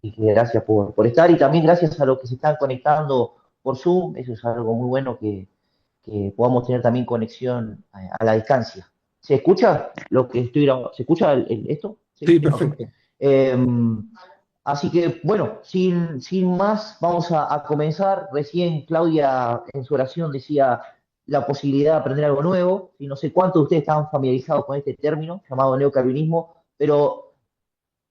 Así que gracias por estar y también gracias a los que se están conectando por Zoom. Eso es algo muy bueno que podamos tener también conexión a la distancia. ¿Se escucha lo que estoy grabando? ¿Se escucha esto? Sí, Sí, ok. perfecto. Eh, Así que, bueno, sin más, vamos a comenzar. Recién Claudia en su oración decía la posibilidad de aprender algo nuevo, y no sé cuántos de ustedes están familiarizados con este término llamado neocalvinismo, pero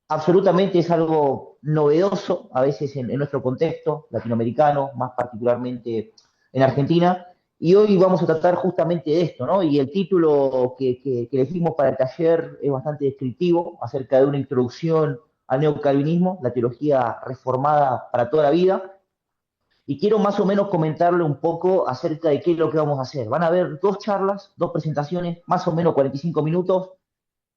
absolutamente es algo novedoso a veces en nuestro contexto latinoamericano, más particularmente en Argentina. Y hoy vamos a tratar justamente de esto, ¿no? Y el título que elegimos para el taller es bastante descriptivo, acerca de una introducción al neocalvinismo, la teología reformada para toda la vida. Y quiero más o menos comentarle un poco acerca de qué es lo que vamos a hacer. Van a haber dos charlas, dos presentaciones, más o menos 45 minutos.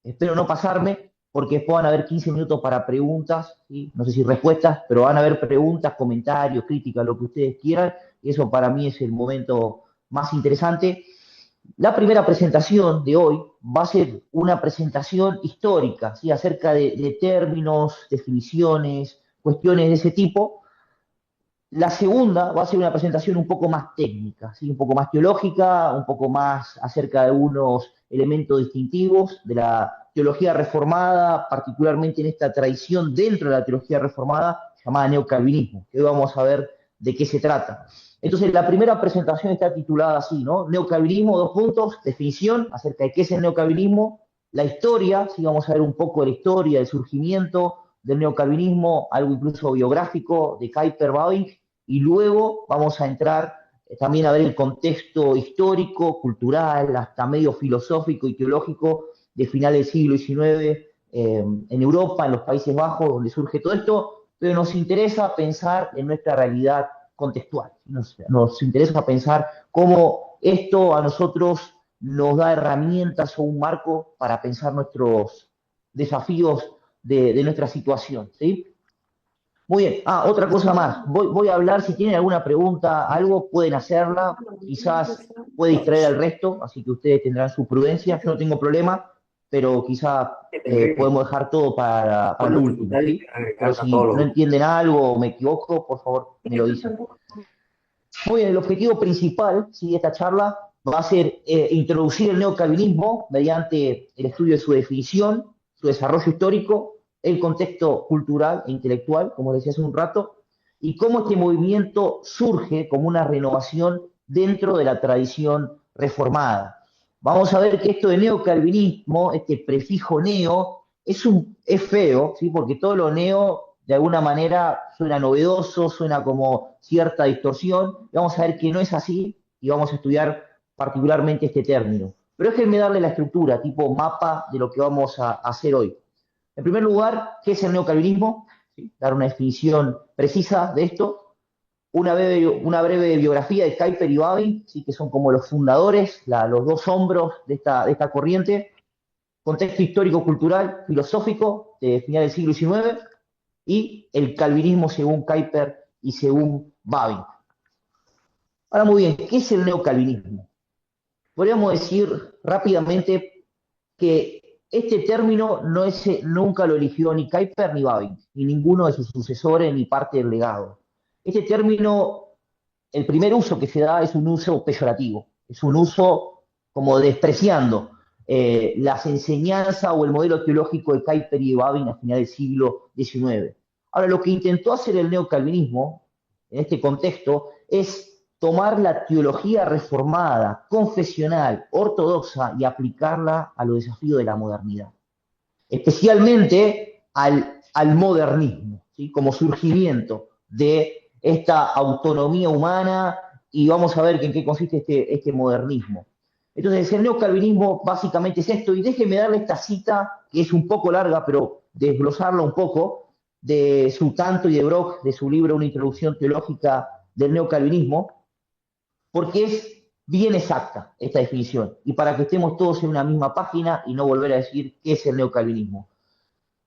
Espero no pasarme, porque después van a haber 15 minutos para preguntas, ¿sí? No sé si respuestas, pero van a haber preguntas, comentarios, críticas, lo que ustedes quieran, y eso para mí es el momento más interesante. La primera presentación de hoy va a ser una presentación histórica, ¿sí? Acerca de términos, definiciones, cuestiones de ese tipo. La segunda va a ser una presentación un poco más técnica, ¿sí? Un poco más teológica, un poco más acerca de unos elementos distintivos de la teología reformada, particularmente en esta tradición dentro de la teología reformada llamada neocalvinismo, que hoy vamos a ver de qué se trata. Entonces, la primera presentación está titulada así, ¿no? Neocalvinismo, dos puntos, definición acerca de qué es el neocalvinismo, la historia, sí, vamos a ver un poco de la historia, del surgimiento del neocalvinismo, algo incluso biográfico de Kuyper Bavinck, y luego vamos a entrar también a ver el contexto histórico, cultural, hasta medio filosófico y teológico de final del siglo XIX en Europa, en los Países Bajos, donde surge todo esto, pero nos interesa pensar en nuestra realidad contextual, nos interesa pensar cómo esto a nosotros nos da herramientas o un marco para pensar nuestros desafíos de nuestra situación, ¿sí? Muy bien. Ah, otra cosa más. Voy a hablar, si tienen alguna pregunta, algo, pueden hacerla. Quizás puede distraer al resto, así que ustedes tendrán su prudencia. Yo no tengo problema, pero quizás podemos dejar todo para lo último, ¿sí? Pero si no entienden algo o me equivoco, por favor, me lo dicen. Muy bien, el objetivo principal, ¿sí?, de esta charla va a ser introducir el neocalvinismo mediante el estudio de su definición, su desarrollo histórico, el contexto cultural e intelectual, como decía hace un rato, y cómo este movimiento surge como una renovación dentro de la tradición reformada. Vamos a ver que esto de neocalvinismo, este prefijo neo, es feo, ¿sí? Porque todo lo neo de alguna manera suena novedoso, suena como cierta distorsión. Y vamos a ver que no es así y vamos a estudiar particularmente este término. Pero déjenme darle la estructura, tipo mapa de lo que vamos a hacer hoy. En primer lugar, ¿qué es el neocalvinismo? ¿Sí? Dar una definición precisa de esto. Una breve biografía de Kuyper y Bavinck, ¿sí?, que son como los fundadores, los dos hombros de esta corriente. Contexto histórico-cultural, filosófico de final del siglo XIX y el calvinismo según Kuyper y según Babin. Ahora, muy bien, ¿qué es el neocalvinismo? Podríamos decir rápidamente que este término nunca lo eligió ni Kuyper ni Babin, ni ninguno de sus sucesores, ni parte del legado. Este término, el primer uso que se da es un uso peyorativo, es un uso como despreciando las enseñanzas o el modelo teológico de Kuyper y de Babin a final del siglo XIX. Ahora, lo que intentó hacer el neocalvinismo en este contexto es tomar la teología reformada, confesional, ortodoxa y aplicarla a los desafíos de la modernidad, especialmente al modernismo, ¿sí?, como surgimiento de esta autonomía humana, y vamos a ver en qué consiste este modernismo. Entonces, el neocalvinismo básicamente es esto, y déjenme darle esta cita, que es un poco larga, pero desglosarla un poco, de Sutanto y de Brock, de su libro Una introducción teológica del neocalvinismo, porque es bien exacta esta definición, y para que estemos todos en una misma página y no volver a decir qué es el neocalvinismo.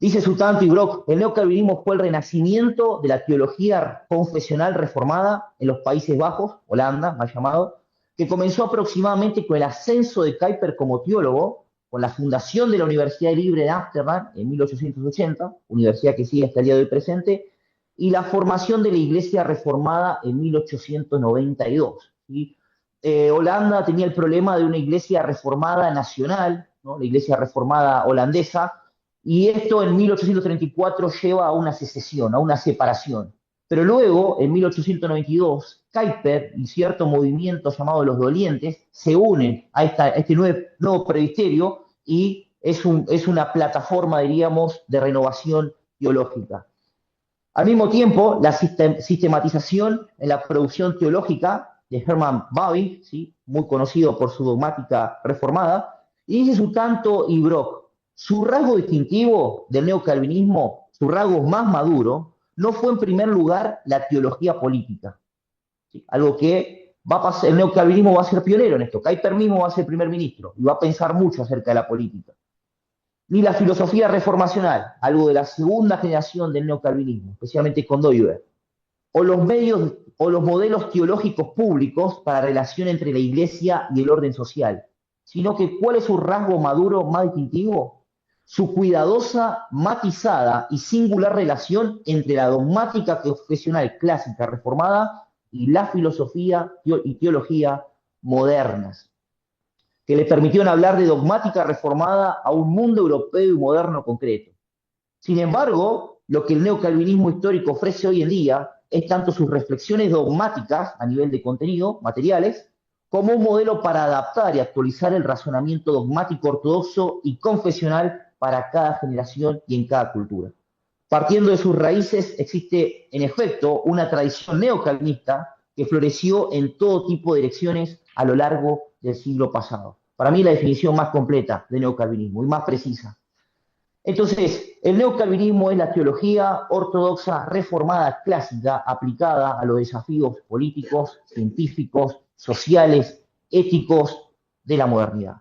Dice Sutanto y Brock, el neocalvinismo fue el renacimiento de la teología confesional reformada en los Países Bajos, Holanda, mal llamado, que comenzó aproximadamente con el ascenso de Kuyper como teólogo, con la fundación de la Universidad Libre de Ámsterdam en 1880, universidad que sigue hasta el día de hoy presente, y la formación de la Iglesia Reformada en 1892. ¿Sí? Holanda tenía el problema de una Iglesia Reformada nacional, ¿no? La Iglesia Reformada holandesa, y esto en 1834 lleva a una secesión, a una separación. Pero luego, en 1892, Kuyper y cierto movimiento llamado los Dolientes se unen a este nuevo presbiterio y es una plataforma, diríamos, de renovación teológica. Al mismo tiempo, la sistematización en la producción teológica de Hermann Bavinck, ¿sí? Muy conocido por su dogmática reformada, y dice su tanto y Brock. Su rasgo distintivo del neocalvinismo, su rasgo más maduro, no fue en primer lugar la teología política, ¿sí? Algo que va a pasar, el neocalvinismo va a ser pionero en esto. Kuyper mismo va a ser primer ministro y va a pensar mucho acerca de la política. Ni la filosofía reformacional, algo de la segunda generación del neocalvinismo, especialmente con Doiber, o los medios o los modelos teológicos públicos para la relación entre la iglesia y el orden social, sino que ¿cuál es su rasgo maduro más distintivo? Su cuidadosa, matizada y singular relación entre la dogmática confesional clásica reformada y la filosofía y teología modernas, que le permitieron hablar de dogmática reformada a un mundo europeo y moderno concreto. Sin embargo, lo que el neocalvinismo histórico ofrece hoy en día es tanto sus reflexiones dogmáticas a nivel de contenido, materiales, como un modelo para adaptar y actualizar el razonamiento dogmático ortodoxo y confesional para cada generación y en cada cultura. Partiendo de sus raíces, existe en efecto una tradición neocalvinista que floreció en todo tipo de direcciones a lo largo del siglo pasado. Para mí la definición más completa de neocalvinismo y más precisa. Entonces, el neocalvinismo es la teología ortodoxa reformada clásica aplicada a los desafíos políticos, científicos, sociales, éticos de la modernidad.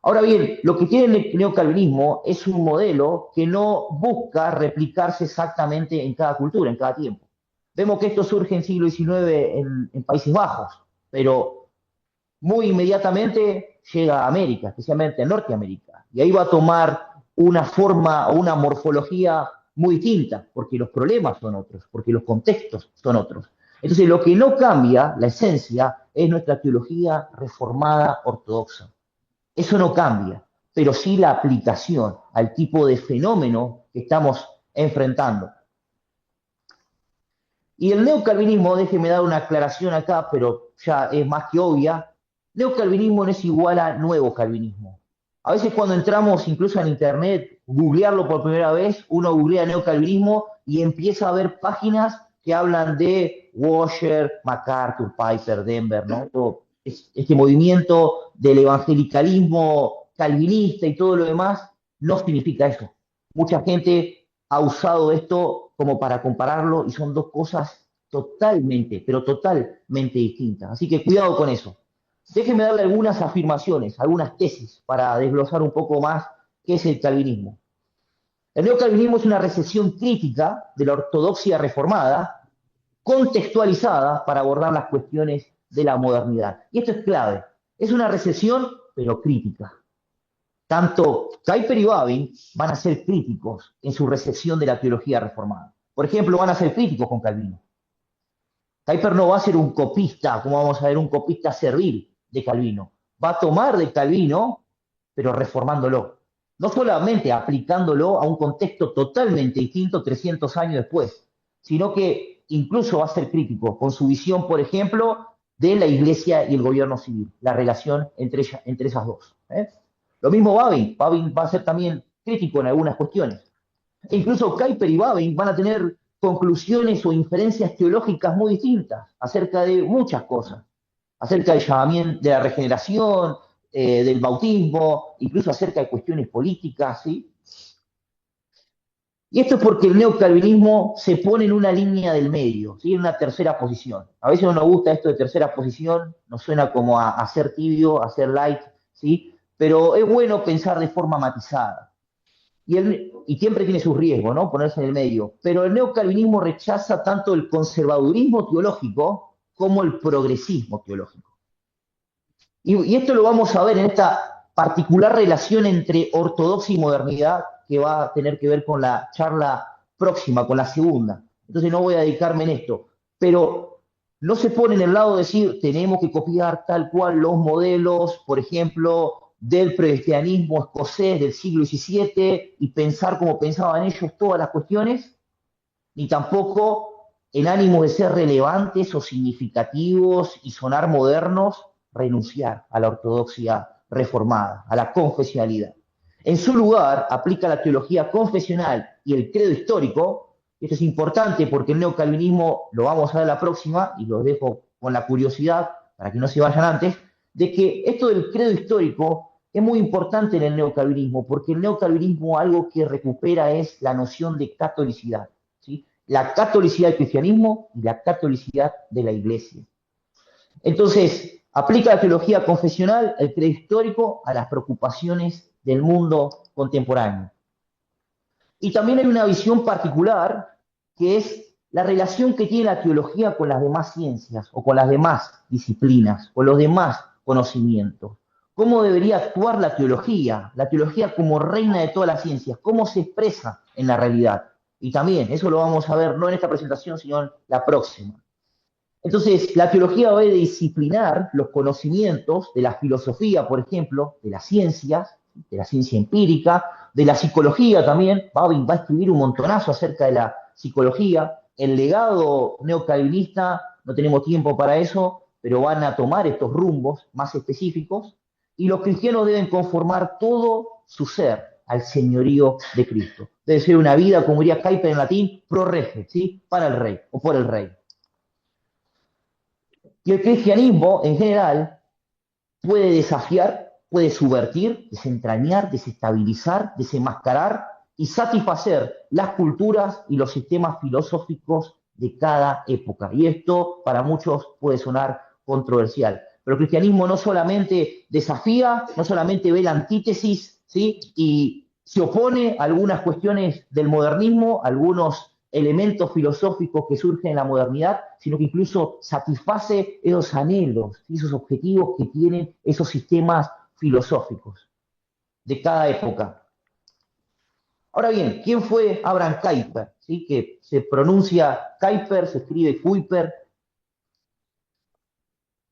Ahora bien, lo que tiene el neocalvinismo es un modelo que no busca replicarse exactamente en cada cultura, en cada tiempo. Vemos que esto surge en siglo XIX en Países Bajos, pero muy inmediatamente llega a América, especialmente a Norteamérica, y ahí va a tomar una forma o una morfología muy distinta, porque los problemas son otros, porque los contextos son otros. Entonces, lo que no cambia, la esencia, es nuestra teología reformada ortodoxa. Eso no cambia, pero sí la aplicación al tipo de fenómeno que estamos enfrentando. Y el neocalvinismo, déjeme dar una aclaración acá, pero ya es más que obvia, neocalvinismo no es igual a nuevo calvinismo. A veces cuando entramos incluso en internet, googlearlo por primera vez, uno googlea neocalvinismo y empieza a ver páginas que hablan de Washer, MacArthur, Piper, Denver, ¿no? Todo este movimiento del evangelicalismo calvinista y todo lo demás no significa eso. Mucha gente ha usado esto como para compararlo y son dos cosas totalmente, pero totalmente distintas. Así que cuidado con eso. Déjenme darle algunas afirmaciones, algunas tesis para desglosar un poco más qué es el calvinismo. El neocalvinismo es una recesión crítica de la ortodoxia reformada, contextualizada para abordar las cuestiones de la modernidad. Y esto es clave. Es una recesión, pero crítica. Tanto Kuyper y Bavinck van a ser críticos en su recepción de la teología reformada. Por ejemplo, van a ser críticos con Calvino. Kuyper no va a ser un copista, como vamos a ver, un copista servil de Calvino. Va a tomar de Calvino, pero reformándolo. No solamente aplicándolo a un contexto totalmente distinto 300 años después, sino que incluso va a ser crítico con su visión, por ejemplo, de la iglesia y el gobierno civil, la relación entre esas dos. Lo mismo Bavinck va a ser también crítico en algunas cuestiones. E incluso Kuyper y Bavinck van a tener conclusiones o inferencias teológicas muy distintas acerca de muchas cosas, acerca del llamamiento, de la regeneración, del bautismo, incluso acerca de cuestiones políticas, ¿sí? Y esto es porque el neocalvinismo se pone en una línea del medio, ¿sí? En una tercera posición. A veces no nos gusta esto de tercera posición, nos suena como a ser tibio, a ser light, ¿sí? Pero es bueno pensar de forma matizada. Y siempre tiene sus riesgos, ¿no? Ponerse en el medio. Pero el neocalvinismo rechaza tanto el conservadurismo teológico como el progresismo teológico. Y esto lo vamos a ver en esta particular relación entre ortodoxia y modernidad que va a tener que ver con la charla próxima, con la segunda. entonces no voy a dedicarme en esto. Pero no se pone en el lado de decir, tenemos que copiar tal cual los modelos, por ejemplo, del cristianismo escocés del siglo XVII y pensar como pensaban ellos todas las cuestiones, ni tampoco en ánimo de ser relevantes o significativos y sonar modernos, renunciar a la ortodoxia reformada, a la confesionalidad. En su lugar, aplica la teología confesional y el credo histórico. Esto es importante porque el neocalvinismo, lo vamos a ver la próxima, y los dejo con la curiosidad para que no se vayan antes, de que esto del credo histórico es muy importante en el neocalvinismo, porque el neocalvinismo algo que recupera es la noción de catolicidad, ¿sí? La catolicidad del cristianismo y la catolicidad de la iglesia. Entonces, aplica la teología confesional, el credo histórico, a las preocupaciones del mundo contemporáneo. Y también hay una visión particular, que es la relación que tiene la teología con las demás ciencias o con las demás disciplinas, con los demás conocimientos. ¿Cómo debería actuar la teología como reina de todas las ciencias? ¿Cómo se expresa en la realidad? Y también, eso lo vamos a ver no en esta presentación, sino en la próxima. Entonces, la teología va a disciplinar los conocimientos de la filosofía, por ejemplo, de la ciencia empírica, de la psicología también, va a escribir un montonazo acerca de la psicología. El legado neocalvinista, no tenemos tiempo para eso, pero van a tomar estos rumbos más específicos, y los cristianos deben conformar todo su ser al señorío de Cristo. Debe ser una vida, como diría Kuyper en latín, pro rege, ¿sí? Para el rey o por el rey. Y el cristianismo, en general, puede desafiar, puede subvertir, desentrañar, desestabilizar, desenmascarar y satisfacer las culturas y los sistemas filosóficos de cada época. Y esto para muchos puede sonar controversial. Pero el cristianismo no solamente desafía, no solamente ve la antítesis, ¿sí? Y se opone a algunas cuestiones del modernismo, algunos elementos filosóficos que surgen en la modernidad, sino que incluso satisface esos anhelos, esos objetivos que tienen esos sistemas filosóficos de cada época. Ahora bien, ¿quién fue Abraham Kuyper? ¿Sí? Que se pronuncia Kuyper, se escribe Kuyper.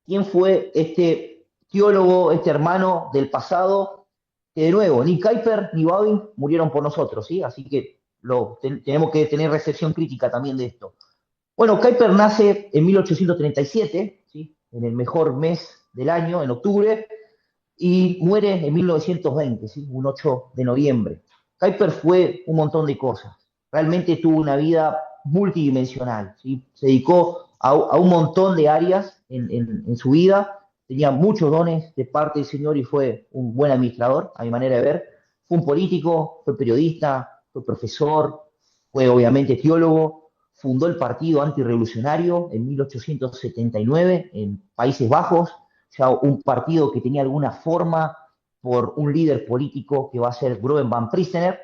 ¿Quién fue este teólogo, este hermano del pasado? Que de nuevo, ni Kuyper ni Baudin murieron por nosotros, ¿sí? Así que tenemos que tener recepción crítica también de esto. Bueno, Kuyper nace en 1837, ¿sí? En el mejor mes del año, en octubre, y muere en 1920, ¿sí? Un 8 de noviembre. Kuyper fue un montón de cosas. Realmente tuvo una vida multidimensional, ¿sí? Se dedicó a un montón de áreas en su vida. Tenía muchos dones de parte del Señor y fue un buen administrador, a mi manera de ver. Fue un político, fue periodista, fue profesor, fue obviamente teólogo, fundó el Partido Antirrevolucionario en 1879 en Países Bajos, ya un partido que tenía alguna forma por un líder político que va a ser Groen van Priesener.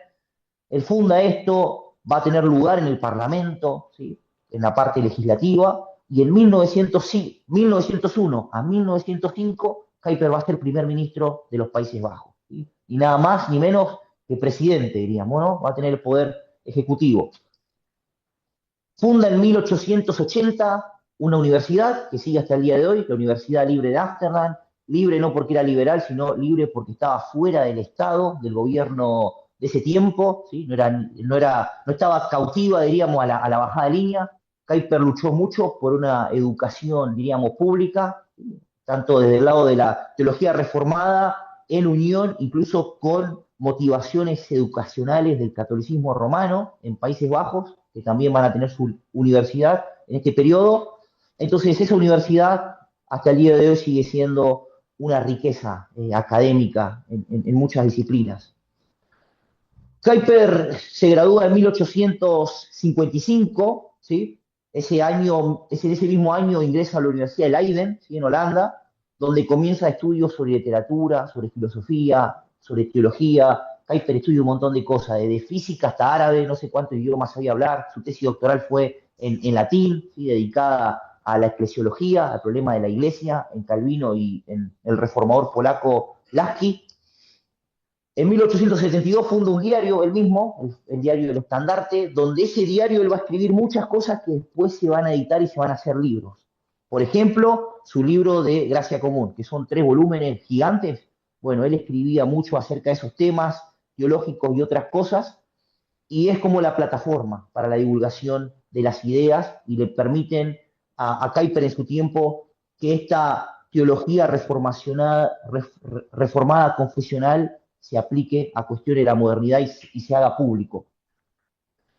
Él funda esto, va a tener lugar en el Parlamento, ¿sí? En la parte legislativa, y en 1901 a 1905, Kuyper va a ser primer ministro de los Países Bajos, ¿sí? Y nada más ni menos que presidente, diríamos, ¿no? Va a tener el poder ejecutivo. Funda en 1880 una universidad que sigue hasta el día de hoy, la Universidad Libre de Ámsterdam, libre no porque era liberal, sino libre porque estaba fuera del Estado, del gobierno de ese tiempo, ¿sí? No estaba cautiva, diríamos, a la bajada de línea. Kuyper luchó mucho por una educación, diríamos, pública, ¿sí? Tanto desde el lado de la teología reformada, en unión incluso con motivaciones educacionales del catolicismo romano en Países Bajos, que también van a tener su universidad en este periodo. Entonces, esa universidad hasta el día de hoy sigue siendo una riqueza académica en muchas disciplinas. Kuyper se gradúa en 1855, ¿sí? Ese mismo año ingresa a la Universidad de Leiden, ¿sí? En Holanda, donde comienza estudios sobre literatura, sobre filosofía, sobre teología. Kuyper estudia un montón de cosas, desde física hasta árabe, no sé cuántos idiomas sabía hablar. Su tesis doctoral fue en latín, ¿sí? Dedicada a la eclesiología, al problema de la iglesia, en Calvino y en el reformador polaco Laski. En 1872 funda un diario, él mismo, el diario del Estandarte, donde ese diario él va a escribir muchas cosas que después se van a editar y se van a hacer libros. Por ejemplo, su libro de Gracia Común, que son 3 volúmenes gigantes. Bueno, él escribía mucho acerca de esos temas teológicos y otras cosas, y es como la plataforma para la divulgación de las ideas y le permiten a Kuyper en su tiempo que esta teología reformada confesional se aplique a cuestiones de la modernidad y se haga público.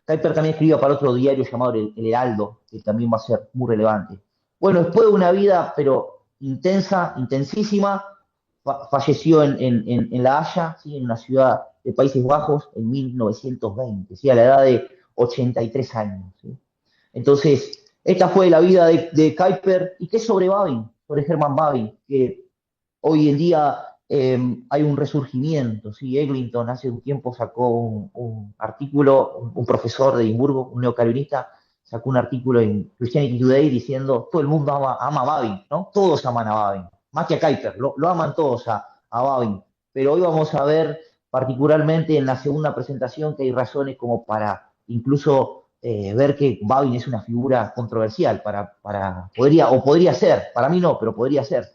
Kuyper también escribió para otro diario llamado El Heraldo, que también va a ser muy relevante. Bueno, después de una vida, pero intensa, intensísima, falleció en La Haya, ¿sí? En una ciudad de Países Bajos, en 1920, ¿sí? A la edad de 83 años. ¿Sí? Entonces, esta fue la vida de Kuyper. ¿Y qué sobre Babin? Sobre Herman Babin, que hoy en día hay un resurgimiento. ¿Sí? Eglinton hace un tiempo sacó un artículo, un profesor de Edimburgo, un neocalvinista, sacó un artículo en Christianity Today diciendo todo el mundo ama a Babin, ¿no? Todos aman a Babin, más que a Kuyper, lo aman todos a Babin. Pero hoy vamos a ver particularmente en la segunda presentación que hay razones como para incluso ver que Babin es una figura controversial, podría ser, para mí no, pero podría ser.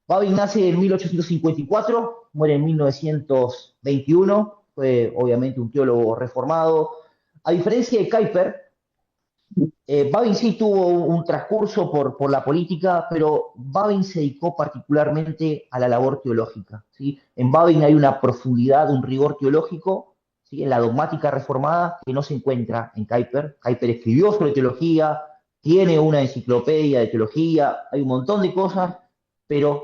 Babin nace en 1854, muere en 1921, fue obviamente un teólogo reformado. A diferencia de Kuyper, Babin sí tuvo un transcurso por la política, pero Babin se dedicó particularmente a la labor teológica. ¿Sí? En Babin hay una profundidad, un rigor teológico, ¿sí? En la dogmática reformada que no se encuentra en Kuyper. Kuyper escribió sobre teología, tiene una enciclopedia de teología, hay un montón de cosas, pero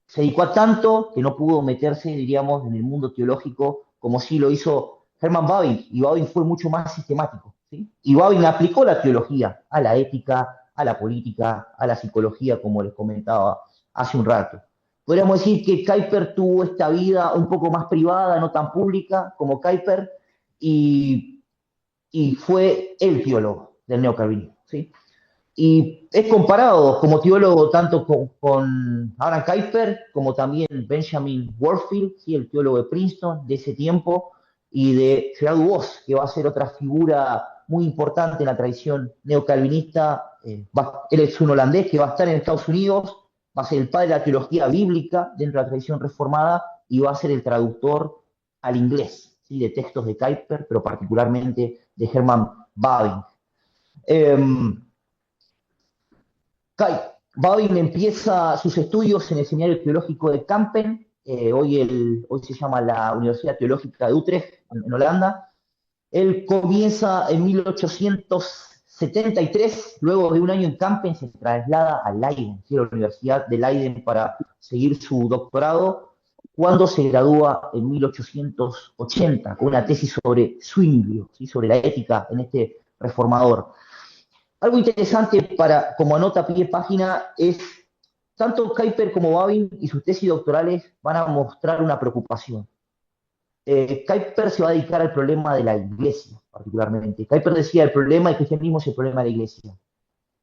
se dedicó a tanto que no pudo meterse, diríamos, en el mundo teológico como sí lo hizo Herman Babin, y Babin fue mucho más sistemático. ¿Sí? Y Babin aplicó la teología a la ética, a la política, a la psicología, como les comentaba hace un rato. Podríamos decir que Kuyper tuvo esta vida un poco más privada, no tan pública como Kuyper, y, y fue el teólogo del neocalvinismo. ¿Sí? Y es comparado como teólogo tanto con Abraham Kuyper como también Benjamin Warfield, ¿sí? El teólogo de Princeton de ese tiempo, y de Gerard Voss, que va a ser otra figura muy importante en la tradición neocalvinista. Él es un holandés que va a estar en Estados Unidos, va a ser el padre de la teología bíblica dentro de la tradición reformada y va a ser el traductor al inglés, ¿sí? De textos de Kuyper, pero particularmente de Herman Babin. Eh, Babin empieza sus estudios en el Seminario Teológico de Kampen, hoy se llama la Universidad Teológica de Utrecht, en Holanda. Él comienza en 1873, luego de un año en Kampen se traslada a Leiden, ¿sí? A la Universidad de Leiden para seguir su doctorado, cuando se gradúa en 1880 con una tesis sobre Zwinglio, ¿sí? Sobre la ética en este reformador. Algo interesante como anota a pie de página es tanto Kuyper como Babin y sus tesis doctorales van a mostrar una preocupación. Kuyper se va a dedicar al problema de la iglesia, particularmente. Kuyper decía, el problema del cristianismo es el problema de la iglesia.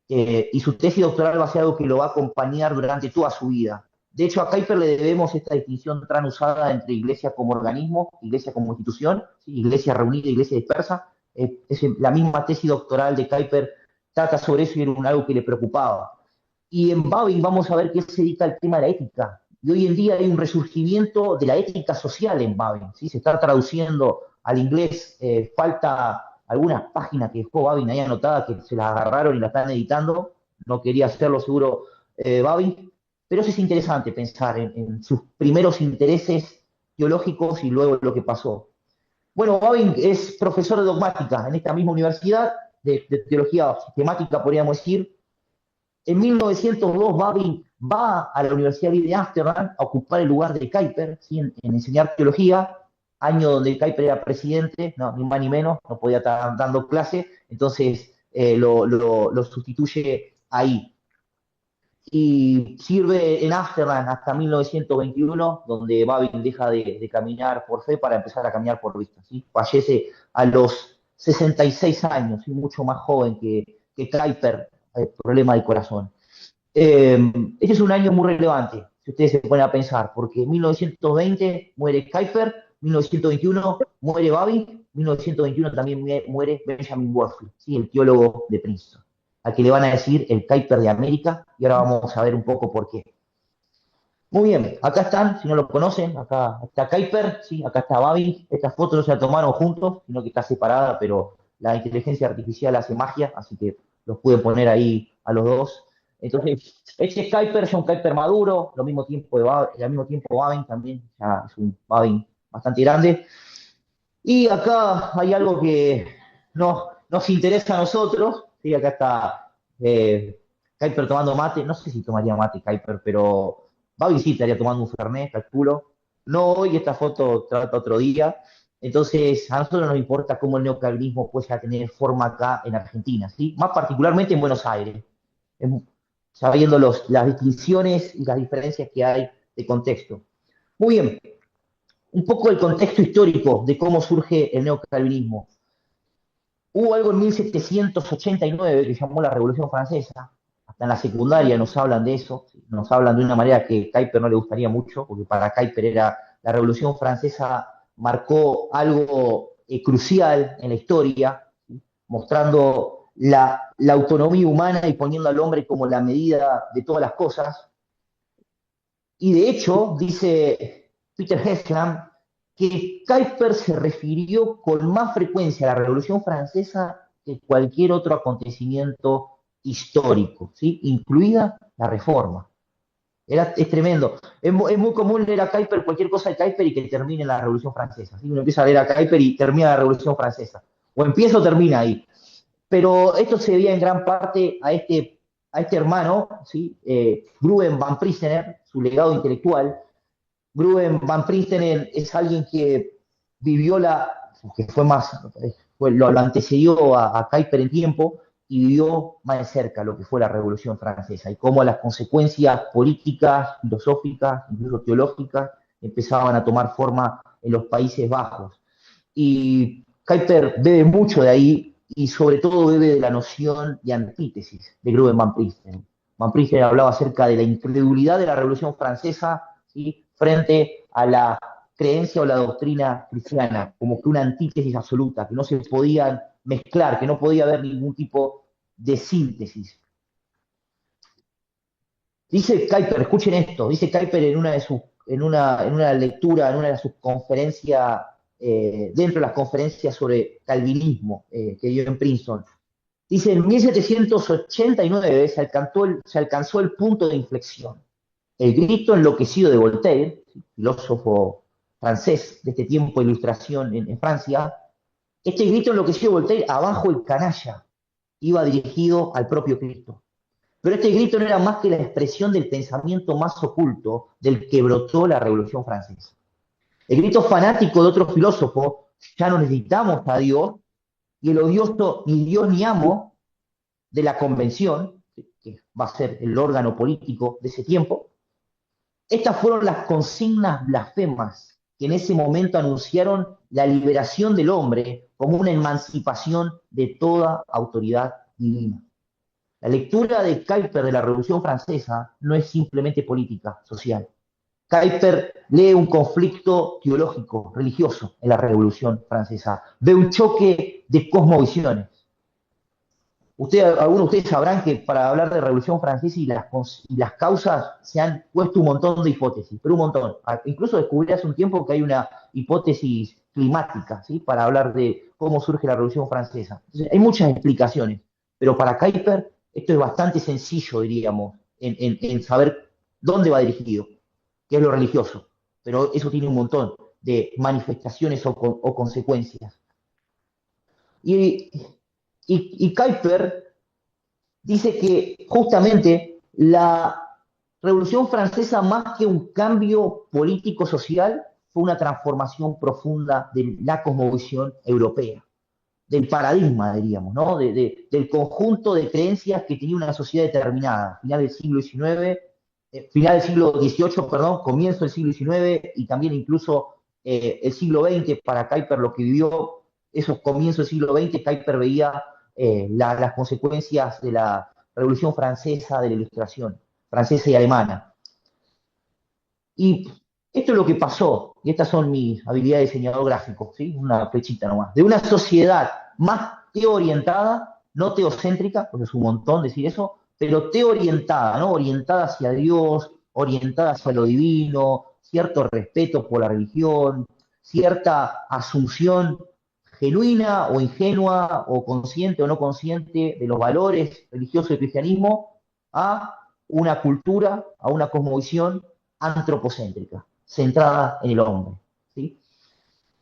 Y su tesis doctoral va a ser algo que lo va a acompañar durante toda su vida. De hecho, a Kuyper le debemos esta distinción tan usada entre iglesia como organismo, iglesia como institución, ¿sí? Iglesia reunida, iglesia dispersa. Es la misma tesis doctoral de Kuyper trata sobre eso y era algo que le preocupaba. Y en Babin vamos a ver que él se dedica al tema de la ética. Y hoy en día hay un resurgimiento de la ética social en Babin. ¿Sí? Se está traduciendo al inglés, falta algunas páginas que dejó Babin ahí anotadas que se las agarraron y la están editando. No quería hacerlo seguro Babin, pero eso es interesante pensar en sus primeros intereses teológicos y luego lo que pasó. Bueno, Babin es profesor de dogmática en esta misma universidad, de teología sistemática, podríamos decir. En 1902, Babin va a la Universidad Libre de Ámsterdam a ocupar el lugar de Kuyper, ¿sí? En enseñar teología, año donde Kuyper era presidente, no, ni más ni menos, no podía estar dando clase, entonces lo sustituye ahí. Y sirve en Ámsterdam hasta 1921, donde Babin deja de caminar por fe para empezar a caminar por vista. ¿Sí? Fallece a los 66 años, ¿sí? Mucho más joven que Kuyper, problema del corazón. Este es un año muy relevante, si ustedes se ponen a pensar, porque en 1920 muere Kuyper, 1921 muere Babbitt, 1921 también muere Benjamin Worthy, ¿sí? El teólogo de Princeton, al que le van a decir el Kuyper de América, y ahora vamos a ver un poco por qué. Muy bien, acá están, si no lo conocen, acá está Kuiper, sí, acá está Babi. Estas fotos no se la tomaron juntos, sino que está separada, pero la inteligencia artificial hace magia, así que los pude poner ahí a los dos. Entonces, este es Kuiper, ya un Kuiper maduro, al mismo tiempo Babin también, ya es un Babin bastante grande. Y acá hay algo que nos interesa a nosotros, ¿sí? Acá está Kuiper tomando mate, no sé si tomaría mate Kuiper, pero Babi sí estaría tomando un Fernet, calculo. No hoy, esta foto trata otro día. Entonces, a nosotros nos importa cómo el neocalvinismo puede ya tener forma acá en Argentina, ¿sí? Más particularmente en Buenos Aires, en- sabiendo las distinciones y las diferencias que hay de contexto. Muy bien, un poco el contexto histórico de cómo surge el neocalvinismo. Hubo algo en 1789 que llamó la Revolución Francesa. Hasta en la secundaria nos hablan de eso, nos hablan de una manera que a Kuyper no le gustaría mucho, porque para Kuyper era la Revolución Francesa marcó algo crucial en la historia, ¿sí? Mostrando la autonomía humana y poniendo al hombre como la medida de todas las cosas. Y de hecho, dice Peter Heslam, que Kuyper se refirió con más frecuencia a la Revolución Francesa que cualquier otro acontecimiento histórico, ¿sí? Incluida la Reforma. Es tremendo. Es muy común leer a Kuyper cualquier cosa de Kuyper y que termine en la Revolución Francesa, ¿sí? Uno empieza a leer a Kuyper y termina la Revolución Francesa. O empieza o termina ahí. Pero esto se debía en gran parte a este hermano, ¿sí? Gruben Van Priesener, su legado intelectual. Gruben Van Priesener es alguien que vivió que fue más, lo antecedió a Kuyper en tiempo y vivió más de cerca lo que fue la Revolución Francesa y cómo las consecuencias políticas, filosóficas, incluso teológicas, empezaban a tomar forma en los Países Bajos. Y Kuyper bebe mucho de ahí y sobre todo bebe de la noción de antítesis de Gruben Van Priesten. Van Priesten hablaba acerca de la incredulidad de la Revolución Francesa, ¿sí? Frente a la creencia o la doctrina cristiana, como que una antítesis absoluta, que no se podían mezclar, que no podía haber ningún tipo de síntesis. Dice Kuyper, escuchen esto, dice Kuyper en una lectura, en una de sus conferencias, dentro de las conferencias sobre calvinismo que dio en Princeton. Dice, en 1789 se alcanzó el punto de inflexión. El grito enloquecido de Voltaire, filósofo francés de este tiempo de ilustración en Francia, este grito enloquecido de Voltaire, abajo el canalla, iba dirigido al propio Cristo. Pero este grito no era más que la expresión del pensamiento más oculto del que brotó la Revolución Francesa. El grito fanático de otro filósofo, ya no necesitamos a Dios, y el odioso ni Dios ni amo de la convención, que va a ser el órgano político de ese tiempo, estas fueron las consignas blasfemas que en ese momento anunciaron la liberación del hombre como una emancipación de toda autoridad divina. La lectura de Kuyper de la Revolución Francesa no es simplemente política, social. Kuyper lee un conflicto teológico, religioso en la Revolución Francesa. Ve un choque de cosmovisiones. Algunos de ustedes sabrán que para hablar de Revolución Francesa y las causas se han puesto un montón de hipótesis, pero un montón. Incluso descubrí hace un tiempo que hay una hipótesis climática, ¿sí? Para hablar de cómo surge la Revolución Francesa. Entonces, hay muchas explicaciones, pero para Kuyper esto es bastante sencillo, diríamos, en saber dónde va dirigido, qué es lo religioso. Pero eso tiene un montón de manifestaciones o consecuencias. Y, y Kuyper dice que justamente la Revolución Francesa, más que un cambio político-social, fue una transformación profunda de la cosmovisión europea, del paradigma, diríamos, ¿no? Del conjunto de creencias que tenía una sociedad determinada, final del siglo XIX, final del siglo XVIII, perdón, comienzo del siglo XIX y también incluso el siglo XX, para Kuyper lo que vivió esos comienzos del siglo XX, Kuyper veía las consecuencias de la Revolución Francesa, de la Ilustración francesa y alemana. Y esto es lo que pasó, y estas son mis habilidades de diseñador gráfico, ¿sí? Una flechita nomás. De una sociedad más teorientada, no teocéntrica, porque es un montón decir eso, pero teorientada, ¿no? Orientada hacia Dios, orientada hacia lo divino, cierto respeto por la religión, cierta asunción genuina o ingenua o consciente o no consciente de los valores religiosos del cristianismo a una cultura, a una cosmovisión antropocéntrica, centrada en el hombre. ¿Sí?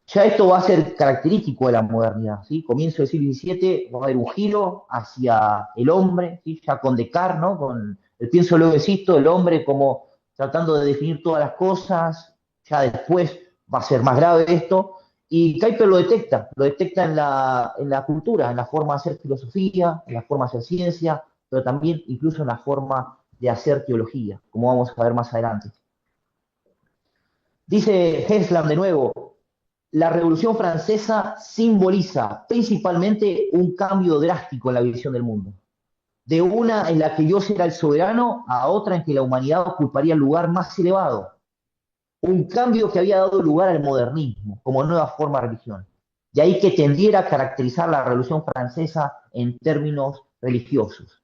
Ya esto va a ser característico de la modernidad. ¿Sí? Comienzo del siglo XVII va a haber un giro hacia el hombre, ¿sí? Ya con Descartes, ¿no? Con el pienso luego existo, el hombre como tratando de definir todas las cosas, ya después va a ser más grave esto, y Kuyper lo detecta en la cultura, en la forma de hacer filosofía, en la forma de hacer ciencia, pero también incluso en la forma de hacer teología, como vamos a ver más adelante. Dice Henslam de nuevo, la Revolución Francesa simboliza principalmente un cambio drástico en la visión del mundo. De una en la que Dios era el soberano a otra en que la humanidad ocuparía el lugar más elevado. Un cambio que había dado lugar al modernismo como nueva forma de religión. De ahí que tendiera a caracterizar la Revolución Francesa en términos religiosos.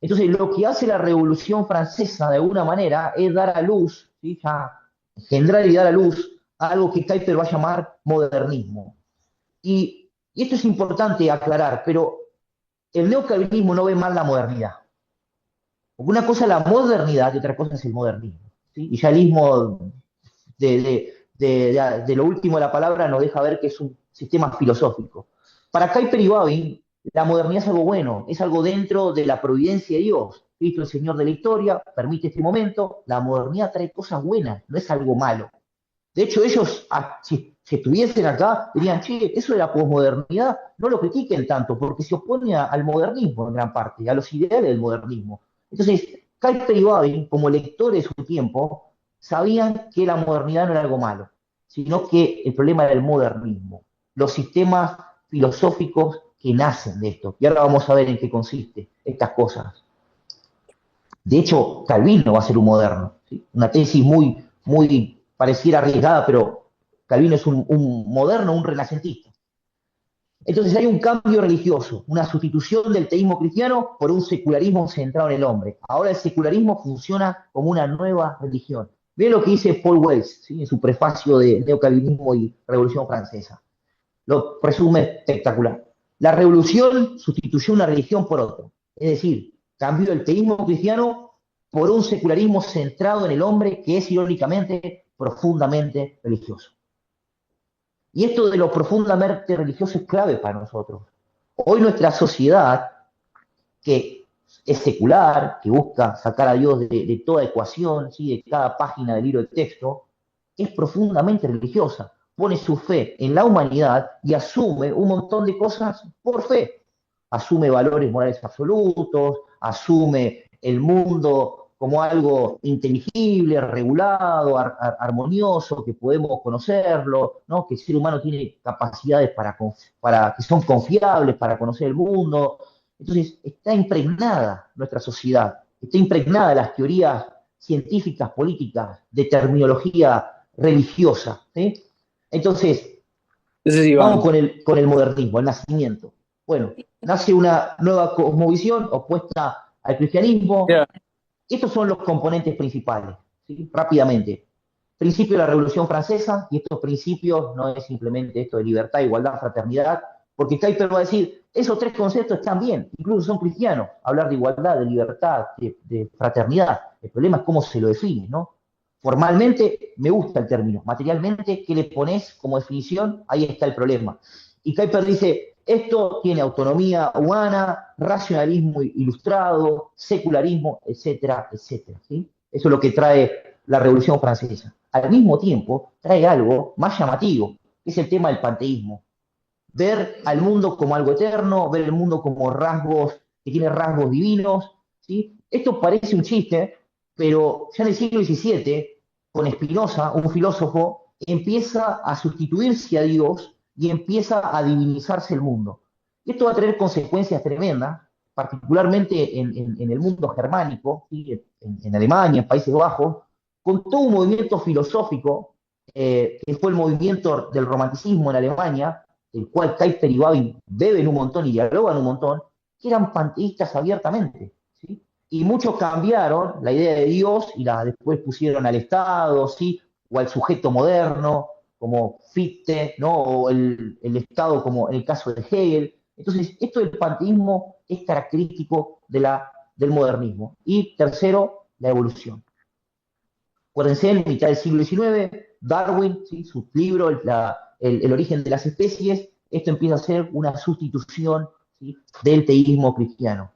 Entonces, lo que hace la Revolución Francesa de alguna manera es dar a luz, ¿sí? Ya, engendrar y dar a luz a algo que Kuyper va a llamar modernismo. Y esto es importante aclarar, pero el neocalvinismo no ve mal la modernidad. Porque una cosa es la modernidad y otra cosa es el modernismo. ¿Sí? Y ya el ismo de lo último de la palabra nos deja ver que es un sistema filosófico. Para Kuyper y Babin, la modernidad es algo bueno, es algo dentro de la providencia de Dios. Cristo, el Señor de la historia, permite este momento. La modernidad trae cosas buenas, no es algo malo. De hecho, ellos, si estuviesen acá, dirían, che, eso de la posmodernidad, no lo critiquen tanto, porque se opone al modernismo en gran parte, a los ideales del modernismo. Entonces, Kuyper y Babin, como lectores de su tiempo, sabían que la modernidad no era algo malo, sino que el problema era el modernismo, los sistemas filosóficos que nacen de esto. Y ahora vamos a ver en qué consiste estas cosas. De hecho, Calvino va a ser un moderno, ¿sí? Una tesis muy pareciera arriesgada, pero Calvino es un moderno, un renacentista. Entonces hay un cambio religioso, una sustitución del teísmo cristiano por un secularismo centrado en el hombre. Ahora el secularismo funciona como una nueva religión. Miren lo que dice Paul Wells, ¿sí? En su prefacio de Neocalvinismo y Revolución Francesa. Lo resume espectacular. La revolución sustituyó una religión por otra. Es decir, cambió el teísmo cristiano por un secularismo centrado en el hombre que es irónicamente profundamente religioso. Y esto de lo profundamente religioso es clave para nosotros. Hoy nuestra sociedad, que es secular, que busca sacar a Dios de toda ecuación, ¿sí? De cada página del libro de texto, es profundamente religiosa. Pone su fe en la humanidad y asume un montón de cosas por fe. Asume valores morales absolutos, asume el mundo como algo inteligible, regulado, armonioso, que podemos conocerlo, ¿no? Que el ser humano tiene capacidades que son confiables para conocer el mundo. Entonces, está impregnada nuestra sociedad, está impregnada de las teorías científicas, políticas, de terminología religiosa. ¿Sí? Entonces, Ese es vamos Iván. con el modernismo, el nacimiento. Bueno, nace una nueva cosmovisión opuesta al cristianismo. Mira, Estos son los componentes principales, ¿sí? Rápidamente. Principio de la Revolución Francesa, y estos principios no es simplemente esto de libertad, igualdad, fraternidad, porque Kuyper va a decir, esos tres conceptos están bien, incluso son cristianos, hablar de igualdad, de libertad, de fraternidad. El problema es cómo se lo define, ¿no? Formalmente me gusta el término, materialmente, ¿qué le pones como definición? Ahí está el problema. Y Kuyper dice, esto tiene autonomía humana, racionalismo ilustrado, secularismo, etcétera, etcétera. ¿Sí? Eso es lo que trae la Revolución Francesa. Al mismo tiempo, trae algo más llamativo, que es el tema del panteísmo. Ver al mundo como algo eterno, ver el mundo como rasgos, que tiene rasgos divinos. ¿Sí? Esto parece un chiste, pero ya en el siglo XVII, con Spinoza, un filósofo, empieza a sustituirse a Dios y empieza a divinizarse el mundo. Y esto va a tener consecuencias tremendas, particularmente en el mundo germánico, ¿sí? En Alemania, en Países Bajos, con todo un movimiento filosófico, que fue el movimiento del romanticismo en Alemania, el cual Kuyper y Babin beben un montón y dialogan un montón, que eran panteístas abiertamente, ¿sí? Y muchos cambiaron la idea de Dios y la después pusieron al Estado, ¿sí? O al sujeto moderno, como Fichte, ¿no? O el Estado, como en el caso de Hegel. Entonces, esto del panteísmo es característico del modernismo. Y tercero, la evolución. Acuérdense, en mitad del siglo XIX, Darwin, ¿sí? Su libro, el origen de las especies, esto empieza a ser una sustitución, ¿sí? Del teísmo cristiano.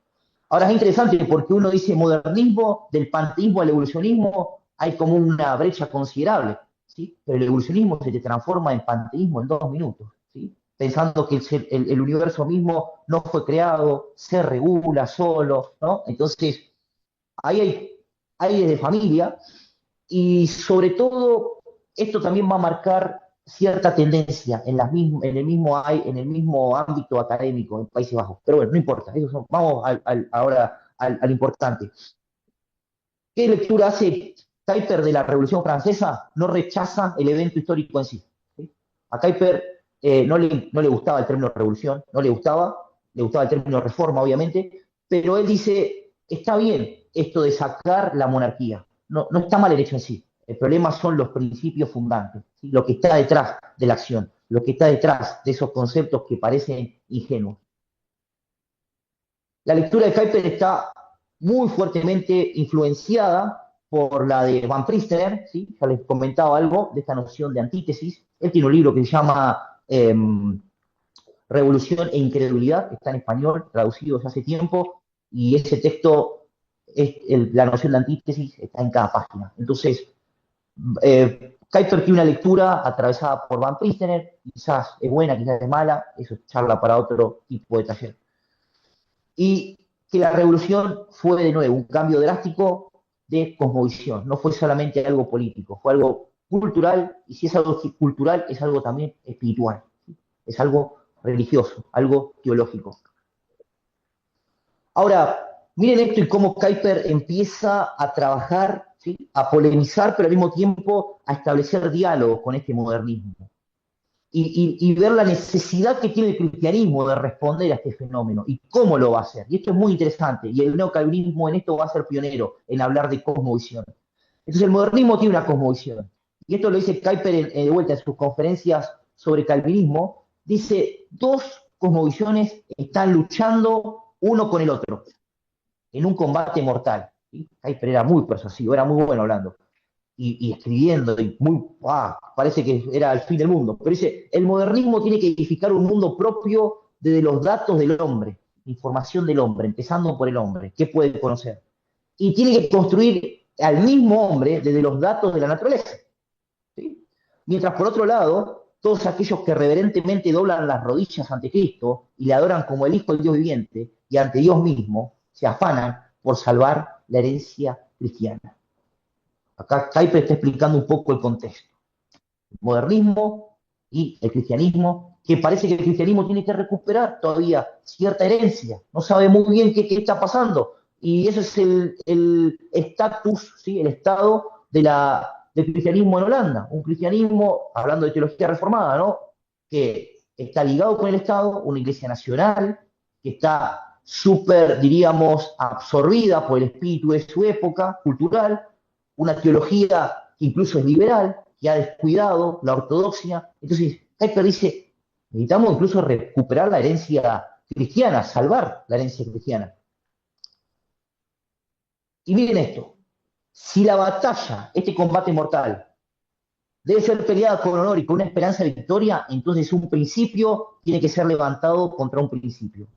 Ahora es interesante porque uno dice modernismo, del panteísmo al evolucionismo, hay como una brecha considerable, ¿sí? Pero el evolucionismo se te transforma en panteísmo en 2 minutos, ¿sí? Pensando que el universo mismo no fue creado, se regula solo, ¿no? Entonces, ahí hay aires de familia y sobre todo esto también va a marcar cierta tendencia en el mismo ámbito académico en Países Bajos. Pero bueno, no importa, vamos ahora al importante. ¿Qué lectura hace Kuyper de la Revolución Francesa? No rechaza el evento histórico en sí. ¿Sí? A Kuyper no le gustaba el término revolución, no le gustaba el término reforma, obviamente, pero él dice, está bien esto de sacar la monarquía, no está mal el hecho en sí, el problema son los principios fundantes, ¿sí? Lo que está detrás de la acción, lo que está detrás de esos conceptos que parecen ingenuos. La lectura de Kuyper está muy fuertemente influenciada por la de Van Pristler, ¿sí? Ya les comentaba algo de esta noción de antítesis. Él tiene un libro que se llama Revolución e Incredulidad, que está en español, traducido ya hace tiempo, y ese texto, la noción de antítesis está en cada página. Entonces, Kuyper tiene una lectura atravesada por Van Pristler, quizás es buena, quizás es mala, eso es charla para otro tipo de taller. Y que la revolución fue de nuevo un cambio drástico de cosmovisión, no fue solamente algo político, fue algo cultural, y si es algo cultural, es algo también espiritual, ¿sí? Es algo religioso, algo teológico. Ahora, miren esto y cómo Kuyper empieza a trabajar, ¿sí? A polemizar, pero al mismo tiempo a establecer diálogo con este modernismo y ver la necesidad que tiene el cristianismo de responder a este fenómeno y cómo lo va a hacer. Y esto es muy interesante, y el neocalvinismo en esto va a ser pionero en hablar de cosmovisión. Entonces el modernismo tiene una cosmovisión, y esto lo dice Kuyper de vuelta en sus conferencias sobre calvinismo, dice, dos cosmovisiones están luchando uno con el otro, en un combate mortal. ¿Sí? Kuyper era muy persuasivo, era muy bueno hablando y escribiendo, y muy, parece que era el fin del mundo. Pero dice, el modernismo tiene que edificar un mundo propio desde los datos del hombre, información del hombre, empezando por el hombre, qué puede conocer. Y tiene que construir al mismo hombre desde los datos de la naturaleza. ¿Sí? Mientras por otro lado, todos aquellos que reverentemente doblan las rodillas ante Cristo y le adoran como el Hijo del Dios viviente y ante Dios mismo, se afanan por salvar la herencia cristiana. Acá Kuyper está explicando un poco el contexto. El modernismo y el cristianismo, que parece que el cristianismo tiene que recuperar todavía cierta herencia, no sabe muy bien qué está pasando. Y ese es el estatus, ¿sí? El estado del cristianismo en Holanda. Un cristianismo, hablando de teología reformada, ¿no? Que está ligado con el Estado, una iglesia nacional, que está súper, diríamos, absorbida por el espíritu de su época cultural, una teología que incluso es liberal, que ha descuidado la ortodoxia. Entonces, Kuyper dice, necesitamos incluso recuperar la herencia cristiana, salvar la herencia cristiana. Y miren esto, si la batalla, este combate mortal, debe ser peleada con honor y con una esperanza de victoria, entonces un principio tiene que ser levantado contra un principio.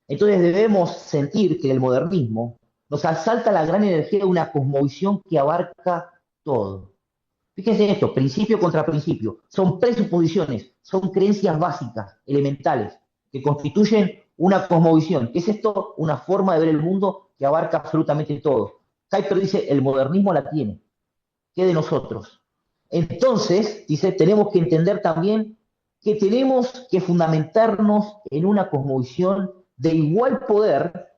Entonces debemos sentir que en el modernismo nos asalta la gran energía de una cosmovisión que abarca todo. Fíjense en esto, principio contra principio. Son presuposiciones, son creencias básicas, elementales, que constituyen una cosmovisión. ¿Qué es esto? Una forma de ver el mundo que abarca absolutamente todo. Kuyper dice, el modernismo la tiene. ¿Qué de nosotros? Entonces, dice, tenemos que entender también que tenemos que fundamentarnos en una cosmovisión de igual poder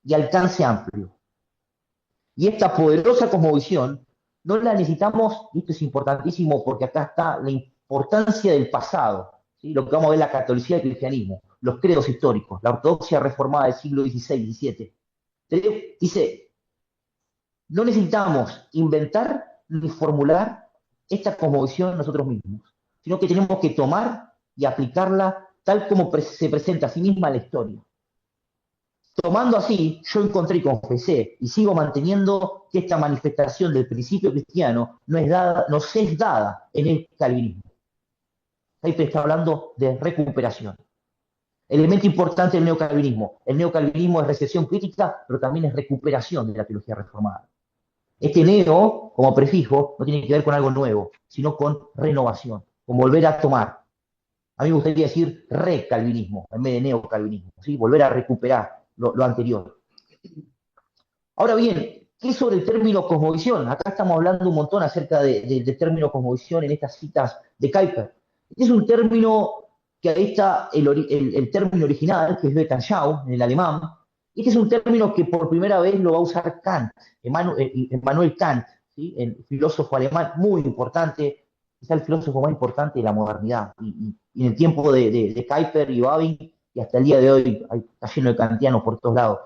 y alcance amplio. Y esta poderosa cosmovisión no la necesitamos, y esto es importantísimo porque acá está la importancia del pasado, ¿sí? Lo que vamos a ver la catolicidad y el cristianismo, los credos históricos, la ortodoxia reformada del siglo XVI, XVII. Dice, no necesitamos inventar ni formular esta cosmovisión nosotros mismos, sino que tenemos que tomar y aplicarla tal como se presenta a sí misma en la historia. Tomando así, yo encontré y confesé, y sigo manteniendo que esta manifestación del principio cristiano nos es dada en el calvinismo. Ahí te está hablando de recuperación. Elemento importante del neocalvinismo. El neocalvinismo es recesión crítica, pero también es recuperación de la teología reformada. Este neo, como prefijo, no tiene que ver con algo nuevo, sino con renovación, con volver a tomar. A mí me gustaría decir recalvinismo en vez de neocalvinismo, ¿sí? Volver a recuperar lo anterior. Ahora bien, ¿qué sobre el término cosmovisión? Acá estamos hablando un montón acerca de término cosmovisión en estas citas de Kuyper. Es un término que ahí está el término original, que es Weltanschauung, en el alemán. Este es un término que por primera vez lo va a usar Kant, Emmanuel Kant, ¿sí? El filósofo alemán muy importante, quizá el filósofo más importante de la modernidad. Y en el tiempo de Kuyper y Babin, y hasta el día de hoy está lleno de kantianos por todos lados.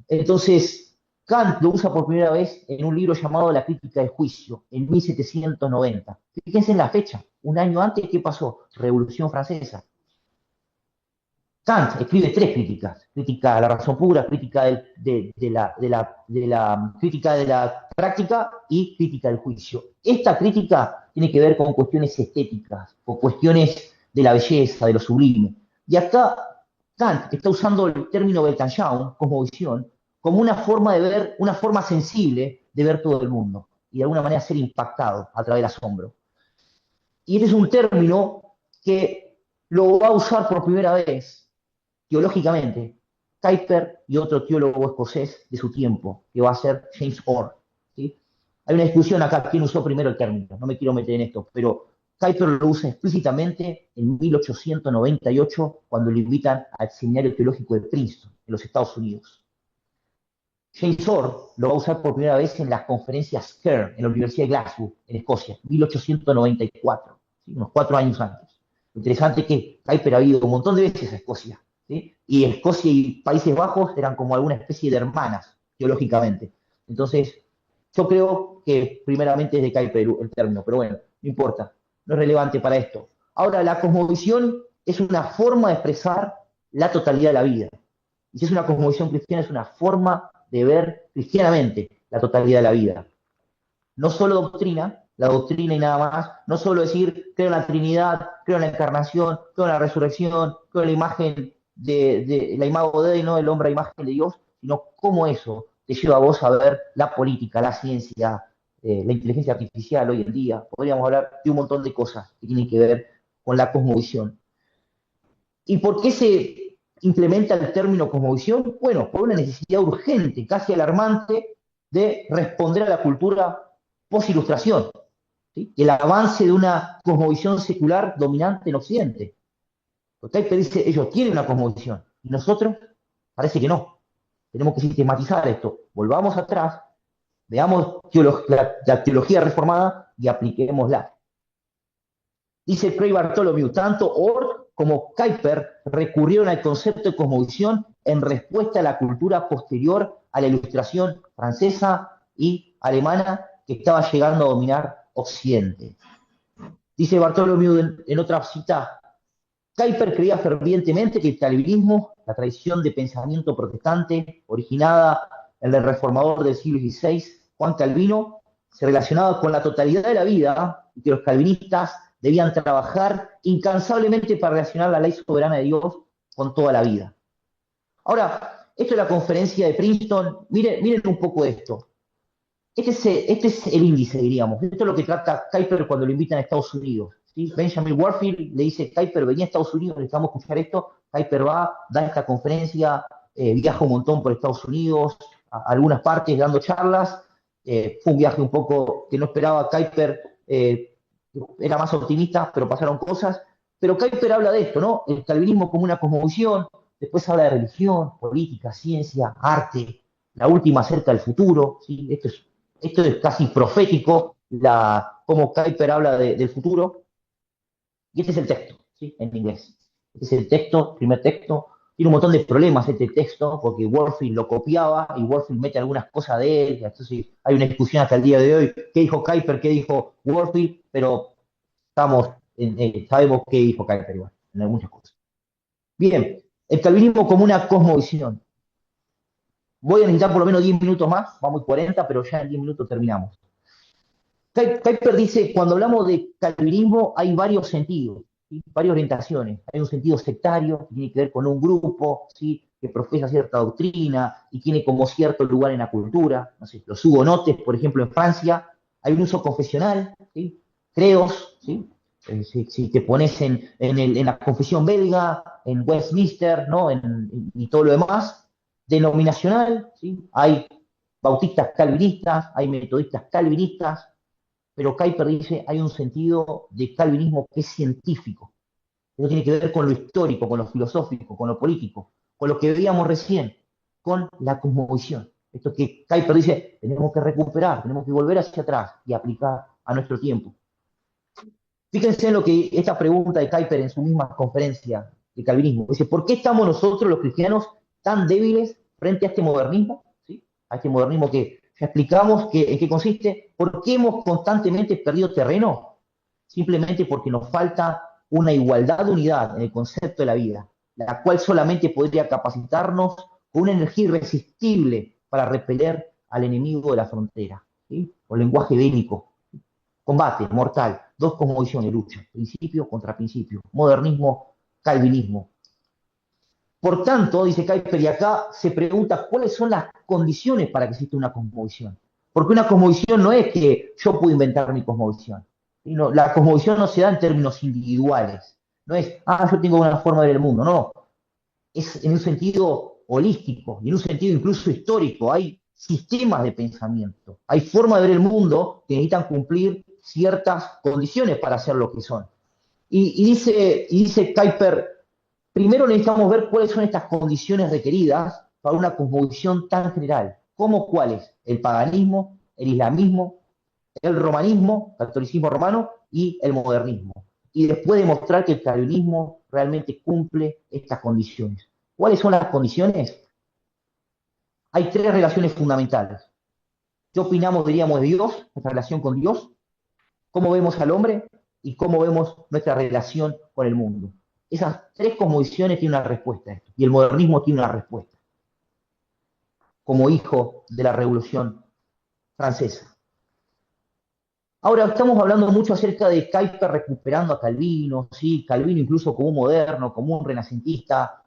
Entonces, Kant lo usa por primera vez en un libro llamado La crítica del juicio, en 1790. Fíjense en la fecha, un año antes, ¿qué pasó? Revolución Francesa. Kant escribe tres críticas: crítica a la razón pura, crítica crítica de la práctica y crítica del juicio. Esta crítica tiene que ver con cuestiones estéticas, con cuestiones de la belleza, de lo sublime. Y acá Kant está usando el término Weltanschauung, cosmovisión, como una forma de ver, una forma sensible de ver todo el mundo y de alguna manera ser impactado a través del asombro. Y este es un término que lo va a usar por primera vez teológicamente Kuyper y otro teólogo escocés de su tiempo, que va a ser James Orr. ¿Sí? Hay una discusión acá, quién usó primero el término, no me quiero meter en esto, pero Kuyper lo usa explícitamente en 1898, cuando le invitan al seminario teológico de Princeton, en los Estados Unidos. James Orr lo va a usar por primera vez en las conferencias Cairn, en la Universidad de Glasgow, en Escocia, 1894, ¿sí? Unos 4 años antes. Lo interesante es que Kuyper ha ido un montón de veces a Escocia, ¿sí? Y Escocia y Países Bajos eran como alguna especie de hermanas, teológicamente. Entonces, yo creo que primeramente es de Kuyper el término, pero bueno, no importa, no es relevante para esto. Ahora, la cosmovisión es una forma de expresar la totalidad de la vida. Y si es una cosmovisión cristiana, es una forma de ver cristianamente la totalidad de la vida. No solo doctrina, la doctrina y nada más, no solo decir creo en la Trinidad, creo en la encarnación, creo en la resurrección, creo en la imagen de la imago Dei, ¿no? El hombre a imagen de Dios, sino cómo eso te lleva a vos a ver la política, la ciencia, la inteligencia artificial hoy en día. Podríamos hablar de un montón de cosas que tienen que ver con la cosmovisión. ¿Y por qué se implementa el término cosmovisión? Bueno, por una necesidad urgente, casi alarmante, de responder a la cultura post-ilustración, ¿sí? El avance de una cosmovisión secular dominante en Occidente. Kuyper dice, ellos tienen una cosmovisión, y nosotros parece que no. Tenemos que sistematizar esto. Volvamos atrás, veamos la teología reformada y apliquémosla. Dice Craig Bartholomew, tanto Orr como Kuyper recurrieron al concepto de cosmovisión en respuesta a la cultura posterior a la Ilustración francesa y alemana que estaba llegando a dominar Occidente. Dice Bartholomew en otra cita, Kuyper creía fervientemente que el calvinismo, la tradición de pensamiento protestante originada en el reformador del siglo XVI, Juan Calvino, se relacionaba con la totalidad de la vida y que los calvinistas debían trabajar incansablemente para relacionar la ley soberana de Dios con toda la vida. Ahora, esto es la conferencia de Princeton. Miren un poco esto. Este es el índice, diríamos. Esto es lo que trata Kuyper cuando lo invitan a Estados Unidos. ¿Sí? Benjamin Warfield le dice, Kuyper, venía a Estados Unidos, necesitamos escuchar esto. Kuyper va, da esta conferencia, viaja un montón por Estados Unidos, a algunas partes dando charlas. Fue un viaje un poco que no esperaba Kuyper, era más optimista, pero pasaron cosas. Pero Kuyper habla de esto, ¿no? El calvinismo como una cosmovisión, después habla de religión, política, ciencia, arte, la última acerca del futuro, ¿sí? Esto es casi profético, cómo Kuiper habla del futuro, y este es el texto, ¿sí? En inglés. Este es el texto, primer texto. Tiene un montón de problemas este texto, porque Warfield lo copiaba y Warfield mete algunas cosas de él. Entonces hay una discusión hasta el día de hoy. ¿Qué dijo Kuiper? ¿Qué dijo Warfield? Pero sabemos qué dijo Kuiper igual, en muchas cosas. Bien, el calvinismo como una cosmovisión. Voy a necesitar por lo menos 10 minutos más, vamos 40, pero ya en 10 minutos terminamos. Kuiper dice, cuando hablamos de calvinismo hay varios sentidos, ¿sí? Varias orientaciones. Hay un sentido sectario que tiene que ver con un grupo, ¿sí? Que profesa cierta doctrina y tiene como cierto lugar en la cultura. No sé, los hugonotes, por ejemplo, en Francia, hay un uso confesional, ¿sí? Creos, ¿sí? Si te pones en la confesión belga, en Westminster, ¿no? Y todo lo demás, denominacional, ¿sí? Hay bautistas calvinistas, hay metodistas calvinistas, pero Kuiper dice hay un sentido de calvinismo que es científico. Eso tiene que ver con lo histórico, con lo filosófico, con lo político, con lo que veíamos recién, con la cosmovisión. Esto que Kuiper dice, tenemos que recuperar, tenemos que volver hacia atrás y aplicar a nuestro tiempo. Fíjense en lo que esta pregunta de Kuiper en su misma conferencia de calvinismo. Dice, ¿por qué estamos nosotros los cristianos tan débiles frente a este modernismo? ¿Sí? A este modernismo que ya explicamos en qué consiste. ¿Por qué hemos constantemente perdido terreno? Simplemente porque nos falta una igualdad de unidad en el concepto de la vida, la cual solamente podría capacitarnos con una energía irresistible para repeler al enemigo de la frontera, ¿sí? O lenguaje bélico. Combate mortal, dos cosmovisiones, lucha, principio contra principio, modernismo, calvinismo. Por tanto, dice Kuiper, y acá se pregunta cuáles son las condiciones para que exista una cosmovisión. Porque una cosmovisión no es que yo puedo inventar mi cosmovisión. No, la cosmovisión no se da en términos individuales. No es, yo tengo una forma de ver el mundo. No, es en un sentido holístico y en un sentido incluso histórico. Hay sistemas de pensamiento, hay formas de ver el mundo que necesitan cumplir ciertas condiciones para ser lo que son. Y dice Kuiper, primero necesitamos ver cuáles son estas condiciones requeridas para una cosmovisión tan general. ¿Cómo cuáles? El paganismo, el islamismo, el romanismo, el catolicismo romano y el modernismo. Y después demostrar que el calvinismo realmente cumple estas condiciones. ¿Cuáles son las condiciones? Hay tres relaciones fundamentales. ¿Qué opinamos, diríamos, de Dios, nuestra relación con Dios? ¿Cómo vemos al hombre? Y cómo vemos nuestra relación con el mundo. Esas tres cosmovisiones tienen una respuesta a esto. Y el modernismo tiene una respuesta. Como hijo de la Revolución Francesa. Ahora, estamos hablando mucho acerca de Kuiper recuperando a Calvino, ¿sí? Calvino incluso como un moderno, como un renacentista.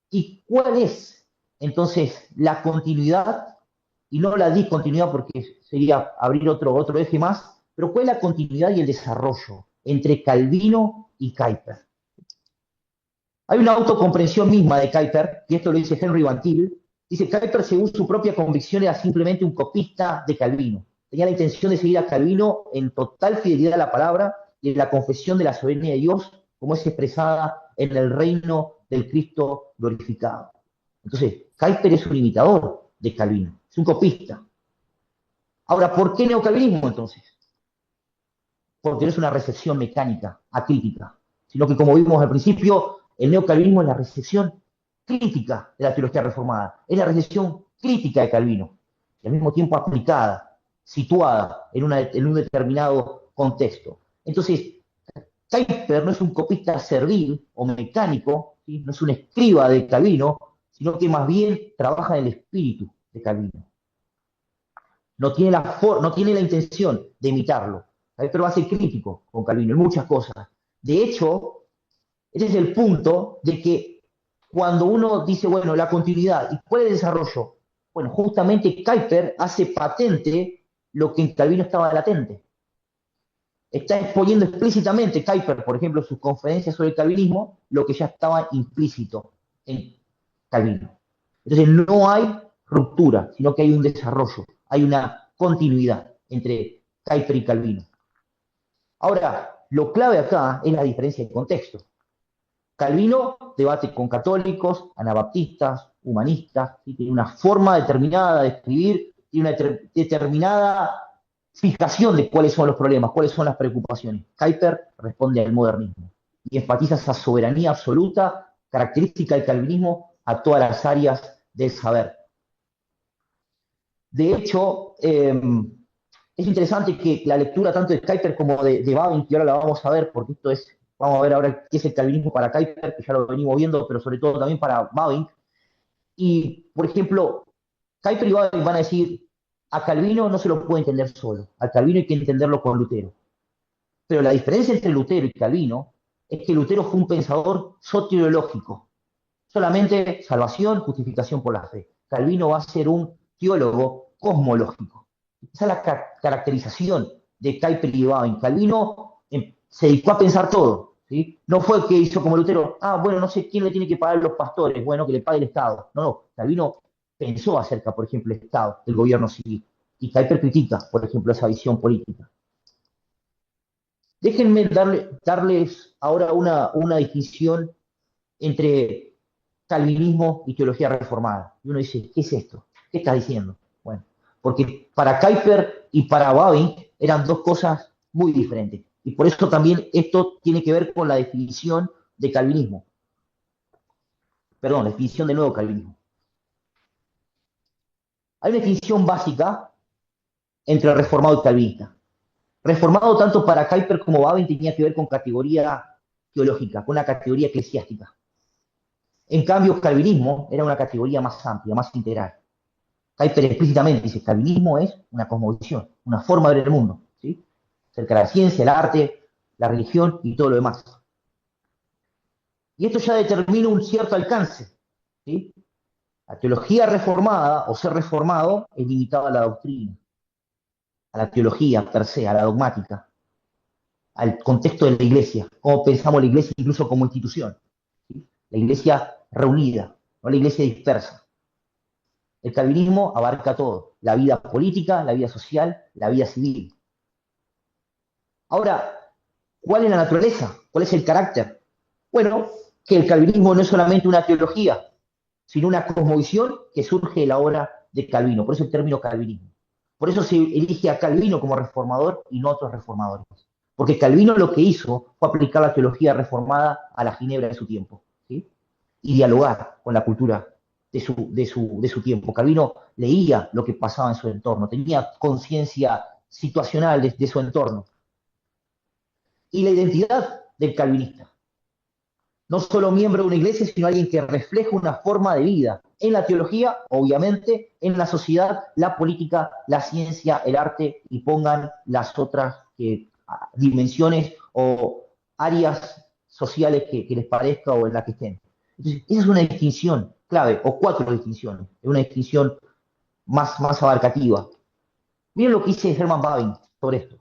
¿Y cuál es entonces la continuidad? Y no la discontinuidad porque sería abrir otro eje más, pero ¿cuál es la continuidad y el desarrollo entre Calvino y Kuiper? Hay una autocomprensión misma de Kuiper, y esto lo dice Henry Van Til. Dice, Kuiper, según su propia convicción, era simplemente un copista de Calvino. Tenía la intención de seguir a Calvino en total fidelidad a la palabra y en la confesión de la soberanía de Dios, como es expresada en el reino del Cristo glorificado. Entonces, Kuiper es un imitador de Calvino, es un copista. Ahora, ¿por qué neocalvinismo entonces? Porque no es una recepción mecánica, acrítica, sino que, como vimos al principio, el neocalvinismo es la recepción crítica de la teología reformada, es la recepción crítica de Calvino, y al mismo tiempo aplicada, situada en un determinado contexto. Entonces, Kuiper no es un copista servil o mecánico, ¿sí? No es un escriba de Calvino, sino que más bien trabaja en el espíritu de Calvino. No tiene la intención de imitarlo, pero va a ser crítico con Calvino en muchas cosas. De hecho, ese es el punto de que cuando uno dice, bueno, la continuidad, ¿y cuál es el desarrollo? Bueno, justamente Kuiper hace patente lo que en Calvino estaba latente. Está exponiendo explícitamente Kuiper, por ejemplo, en sus conferencias sobre el calvinismo, lo que ya estaba implícito en Calvino. Entonces no hay ruptura, sino que hay un desarrollo, hay una continuidad entre Kuiper y Calvino. Ahora, lo clave acá es la diferencia de contexto. Calvino debate con católicos, anabaptistas, humanistas, ¿sí? Tiene una forma determinada de escribir, tiene una determinada fijación de cuáles son los problemas, cuáles son las preocupaciones. Kuyper responde al modernismo y enfatiza esa soberanía absoluta, característica del calvinismo, a todas las áreas del saber. De hecho, es interesante que la lectura tanto de Kuyper como de Babin, que ahora la vamos a ver, porque esto es, vamos a ver ahora qué es el calvinismo para Kuyper, que ya lo venimos viendo, pero sobre todo también para Babin. Y, por ejemplo, Kuyper y Babin van a decir, a Calvino no se lo puede entender solo, a Calvino hay que entenderlo con Lutero. Pero la diferencia entre Lutero y Calvino es que Lutero fue un pensador soteriológico, solamente salvación, justificación por la fe. Calvino va a ser un teólogo cosmológico. Esa es la caracterización de Kuyper y Babin. Calvino se dedicó a pensar todo, ¿sí? No fue que hizo como Lutero, bueno, no sé quién le tiene que pagar a los pastores, bueno, que le pague el Estado. No, no, Calvino pensó acerca, por ejemplo, del Estado, del gobierno civil. Y Kuyper critica, por ejemplo, esa visión política. Déjenme darles ahora una distinción entre calvinismo y teología reformada. Y uno dice, ¿qué es esto? ¿Qué estás diciendo? Bueno, porque para Kuyper y para Babin eran dos cosas muy diferentes. Y por eso también esto tiene que ver con la definición de calvinismo. Perdón, la definición de nuevo calvinismo. Hay una distinción básica entre reformado y calvinista. Reformado tanto para Kuyper como Babin tenía que ver con categoría teológica, con una categoría eclesiástica. En cambio, calvinismo era una categoría más amplia, más integral. Kuyper explícitamente dice, calvinismo es una cosmovisión, una forma de ver el mundo, ¿sí? Cerca de la ciencia, el arte, la religión y todo lo demás. Y esto ya determina un cierto alcance, ¿sí? La teología reformada o ser reformado es limitado a la doctrina, a la teología per se, a la dogmática, al contexto de la iglesia, cómo pensamos la iglesia incluso como institución, ¿sí? La iglesia reunida, no la iglesia dispersa. El calvinismo abarca todo, la vida política, la vida social, la vida civil. Ahora, ¿cuál es la naturaleza? ¿Cuál es el carácter? Bueno, que el calvinismo no es solamente una teología, sino una cosmovisión que surge de la obra de Calvino, por eso el término calvinismo. Por eso se elige a Calvino como reformador y no a otros reformadores. Porque Calvino lo que hizo fue aplicar la teología reformada a la Ginebra de su tiempo, ¿sí? Y dialogar con la cultura de su tiempo. Calvino leía lo que pasaba en su entorno, tenía conciencia situacional de su entorno. Y la identidad del calvinista. No solo miembro de una iglesia, sino alguien que refleja una forma de vida en la teología, obviamente, en la sociedad, la política, la ciencia, el arte, y pongan las otras dimensiones o áreas sociales que les parezca o en las que estén. Entonces, esa es una distinción clave, o cuatro distinciones, es una distinción más abarcativa. Miren lo que dice Herman Bavinck sobre esto.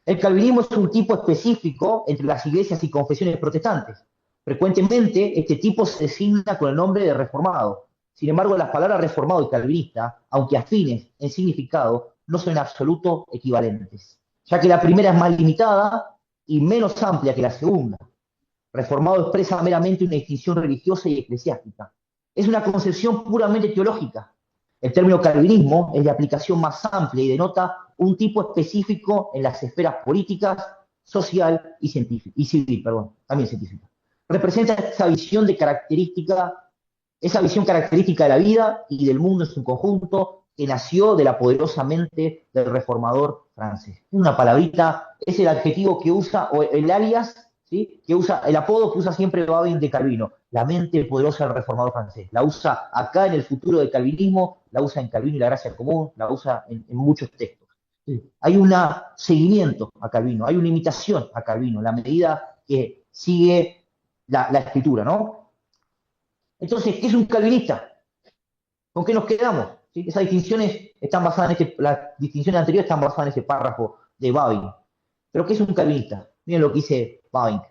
El calvinismo es un tipo específico entre las iglesias y confesiones protestantes. Frecuentemente, este tipo se designa con el nombre de reformado. Sin embargo, las palabras reformado y calvinista, aunque afines en significado, no son en absoluto equivalentes, ya que la primera es más limitada y menos amplia que la segunda. Reformado expresa meramente una distinción religiosa y eclesiástica. Es una concepción puramente teológica. El término calvinismo es de aplicación más amplia y denota un tipo específico en las esferas políticas, social y civil, también científica. Representa esa visión esa visión característica de la vida y del mundo en su conjunto, que nació de la poderosa mente del reformador francés. Una palabrita, es el adjetivo que usa, o el alias, ¿sí? Que usa, el apodo que usa siempre Babin de Calvino, la mente poderosa del reformador francés. La usa acá en el futuro del calvinismo, la usa en Calvino y la gracia común, la usa en muchos textos. ¿Sí? Hay un seguimiento a Calvino, hay una imitación a Calvino, en la medida que sigue la escritura, ¿no? Entonces, ¿qué es un calvinista? ¿Con qué nos quedamos? ¿Sí? Esas distinciones están basadas en las distinciones anteriores están basadas en ese párrafo de Babin. ¿Pero qué es un calvinista? Miren lo que dice Babin.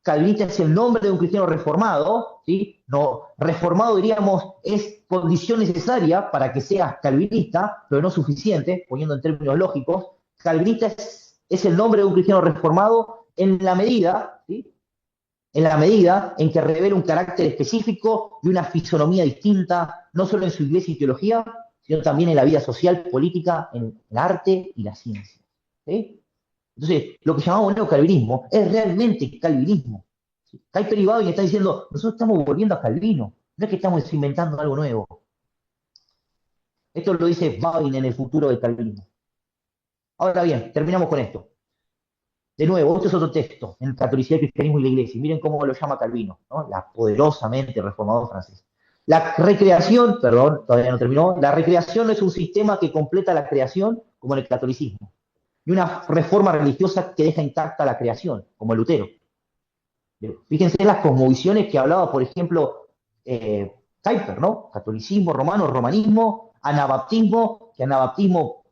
Calvinista es el nombre de un cristiano reformado, ¿sí? No, reformado diríamos es condición necesaria para que seas calvinista, pero no suficiente, poniendo en términos lógicos. Calvinista es el nombre de un cristiano reformado en la medida, ¿sí? En la medida en que revela un carácter específico y una fisonomía distinta, no solo en su iglesia y teología, sino también en la vida social, política, en el arte y la ciencia. ¿Sí? Entonces, lo que llamamos neocalvinismo es realmente calvinismo. ¿Sí? Kuyper y Babbage están diciendo, nosotros estamos volviendo a Calvino, no es que estamos inventando algo nuevo. Esto lo dice Babbage en el futuro del calvinismo. Ahora bien, terminamos con esto. De nuevo, este es otro texto, en Catolicidad, el Cristianismo y la Iglesia. Y miren cómo lo llama Calvino, ¿no? La poderosamente reformador francés. La recreación, perdón, todavía no terminó, la recreación no es un sistema que completa la creación, como en el catolicismo, ni una reforma religiosa que deja intacta la creación, como el Lutero. Fíjense en las cosmovisiones que hablaba, por ejemplo, Kuyper, ¿no? Catolicismo romano, romanismo, anabaptismo, que anabaptismo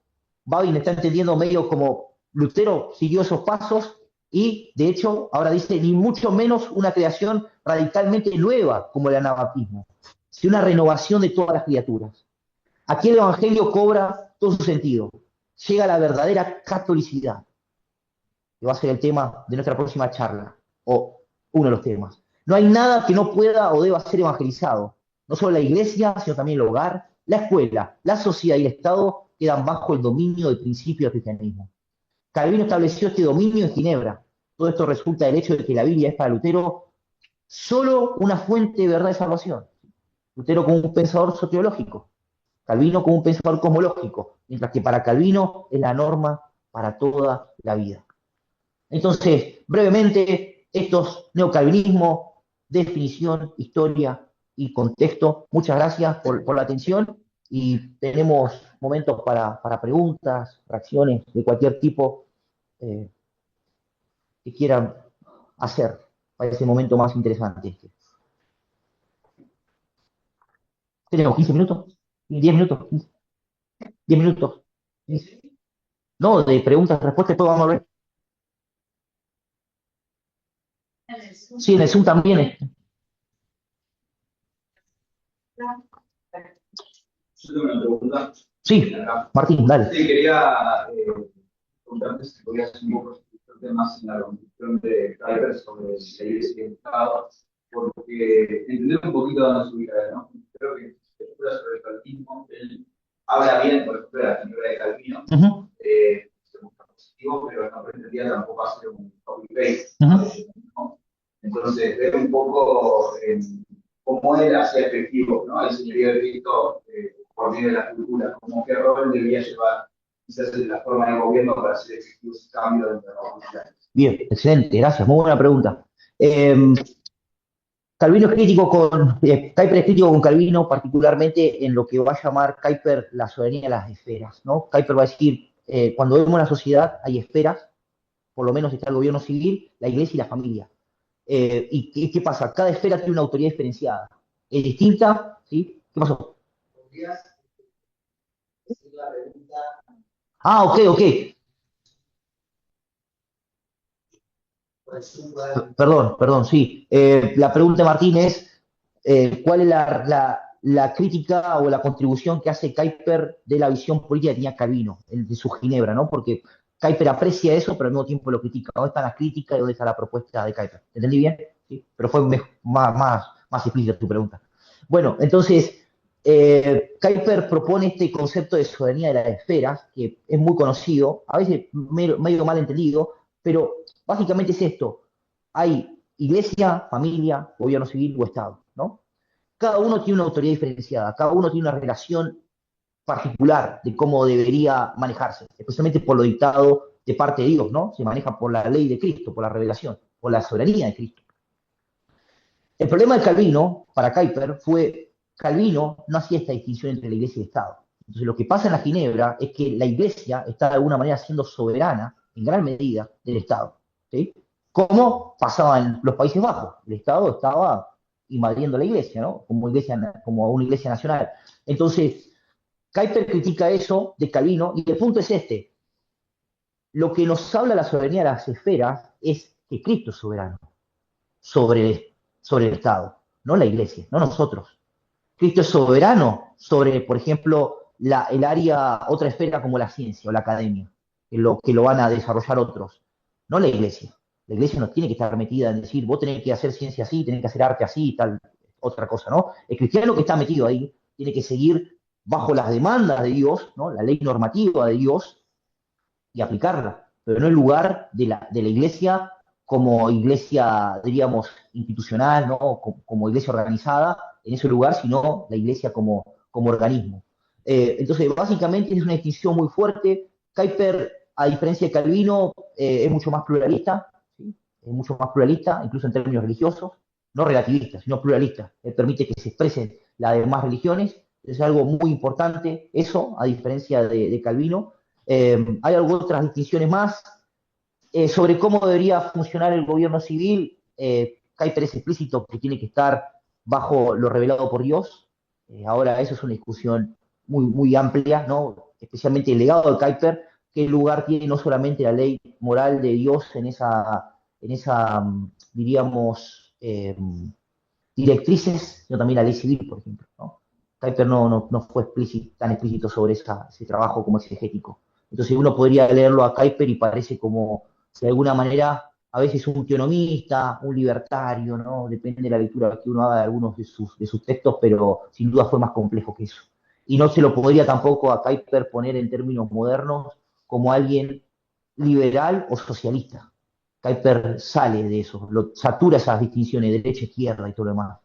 Babin está entendiendo medio como Lutero siguió esos pasos y, de hecho, ahora dice, ni mucho menos una creación radicalmente nueva como el anabaptismo, sino una renovación de todas las criaturas. Aquí el Evangelio cobra todo su sentido. Llega la verdadera catolicidad, que va a ser el tema de nuestra próxima charla, o uno de los temas. No hay nada que no pueda o deba ser evangelizado. No solo la iglesia, sino también el hogar, la escuela, la sociedad y el Estado quedan bajo el dominio del principio del cristianismo. Calvino estableció este dominio en Ginebra. Todo esto resulta del hecho de que la Biblia es para Lutero solo una fuente de verdad de salvación. Lutero como un pensador soteriológico, Calvino como un pensador cosmológico, mientras que para Calvino es la norma para toda la vida. Entonces, brevemente, estos neocalvinismo, definición, historia y contexto. Muchas gracias por la atención y tenemos momentos para preguntas, reacciones de cualquier tipo eh, que quieran hacer para ese momento más interesante. Tenemos 15 minutos, 10 minutos, 10 minutos. No, de preguntas, respuestas, después vamos a ver. Sí, en el Zoom también. Yo tengo una pregunta. Sí, Martín, dale. Sí, quería preguntarte si podías un poco explicar más en la conclusión de Kuyper sobre la iglesia y el Estado, porque entender un poquito dónde se ubica, ¿no? Creo que sobre el calvinismo, él habla bien, por ejemplo, de la figura de Calvino, se busca positivo, pero no pretendía tampoco hacer un copy-paste, ¿no? Entonces, ver un poco cómo él hacía efectivo, ¿no? El señorío de Cristo por medio de la cultura, como qué rol debía llevar quizás la forma de gobierno para hacer efectivo ese cambio dentro de la comunidad. Bien, excelente, gracias, muy buena pregunta. Calvino es crítico con, Kuyper es crítico con Calvino, particularmente en lo que va a llamar Kuyper la soberanía de las esferas, ¿no? Kuyper va a decir, cuando vemos una sociedad hay esferas, por lo menos está el gobierno civil, la iglesia y la familia. ¿Y qué pasa? Cada esfera tiene una autoridad diferenciada. Es distinta, ¿sí? ¿Qué pasó? ¿Podrías decir la pregunta? Ah, ok, ok. Perdón, sí. La pregunta de Martín es, ¿cuál es la crítica o la contribución que hace Kuyper de la visión política que tenía Calvino, de su Ginebra, ¿no? Porque Kuyper aprecia eso, pero al mismo tiempo lo critica. ¿Dónde está la crítica y dónde está la propuesta de Kuyper? ¿Entendí bien? ¿Sí? Pero fue más explícita tu pregunta. Bueno, entonces, Kuyper propone este concepto de soberanía de las esferas, que es muy conocido, a veces medio mal entendido, pero básicamente es esto. Hay iglesia, familia, gobierno civil o Estado, ¿no? Cada uno tiene una autoridad diferenciada, cada uno tiene una relación particular de cómo debería manejarse, especialmente por lo dictado de parte de Dios, ¿no? Se maneja por la ley de Cristo, por la revelación, por la soberanía de Cristo. El problema de Calvino, para Kuyper, fue Calvino no hacía esta distinción entre la iglesia y el Estado. Entonces lo que pasa en la Ginebra es que la iglesia está de alguna manera siendo soberana, en gran medida, del Estado. ¿Sí? Como pasaba en los Países Bajos. El Estado estaba invadiendo la iglesia, ¿no? Como una iglesia nacional. Entonces, Kuyper critica eso de Calvino, y el punto es este. Lo que nos habla la soberanía de las esferas es que Cristo es soberano sobre el Estado, no la iglesia, no nosotros. Cristo es soberano sobre, por ejemplo, el área, otra esfera como la ciencia o la academia, que lo van a desarrollar otros, no la iglesia. La iglesia no tiene que estar metida en decir, vos tenés que hacer ciencia así, tenés que hacer arte así y tal, otra cosa, ¿no? El cristiano que está metido ahí tiene que seguir bajo las demandas de Dios, ¿no? La ley normativa de Dios, y aplicarla, pero no en lugar de la iglesia como iglesia, diríamos, institucional, ¿no? Como iglesia organizada en ese lugar, sino la iglesia como organismo. Entonces, básicamente es una distinción muy fuerte. Kuyper, a diferencia de Calvino, es mucho más pluralista, ¿sí? Es mucho más pluralista, incluso en términos religiosos, no relativista, sino pluralista. Él permite que se expresen las demás religiones, es algo muy importante, eso, a diferencia de Calvino. Hay algunas otras distinciones más. Sobre cómo debería funcionar el gobierno civil, Kuyper es explícito que tiene que estar bajo lo revelado por Dios. Ahora, eso es una discusión muy, muy amplia, ¿no? Especialmente el legado de Kuyper, qué lugar tiene no solamente la ley moral de Dios en esa diríamos, directrices, sino también la ley civil, por ejemplo, ¿no? Kuyper no fue tan explícito sobre ese trabajo como exegético. Entonces uno podría leerlo a Kuyper y parece como, de alguna manera, a veces un teonomista, un libertario, ¿no? Depende de la lectura que uno haga de algunos de sus textos, pero sin duda fue más complejo que eso. Y no se lo podría tampoco a Kuyper poner en términos modernos como alguien liberal o socialista. Kuyper sale de eso, satura esas distinciones, derecha, izquierda y todo lo demás.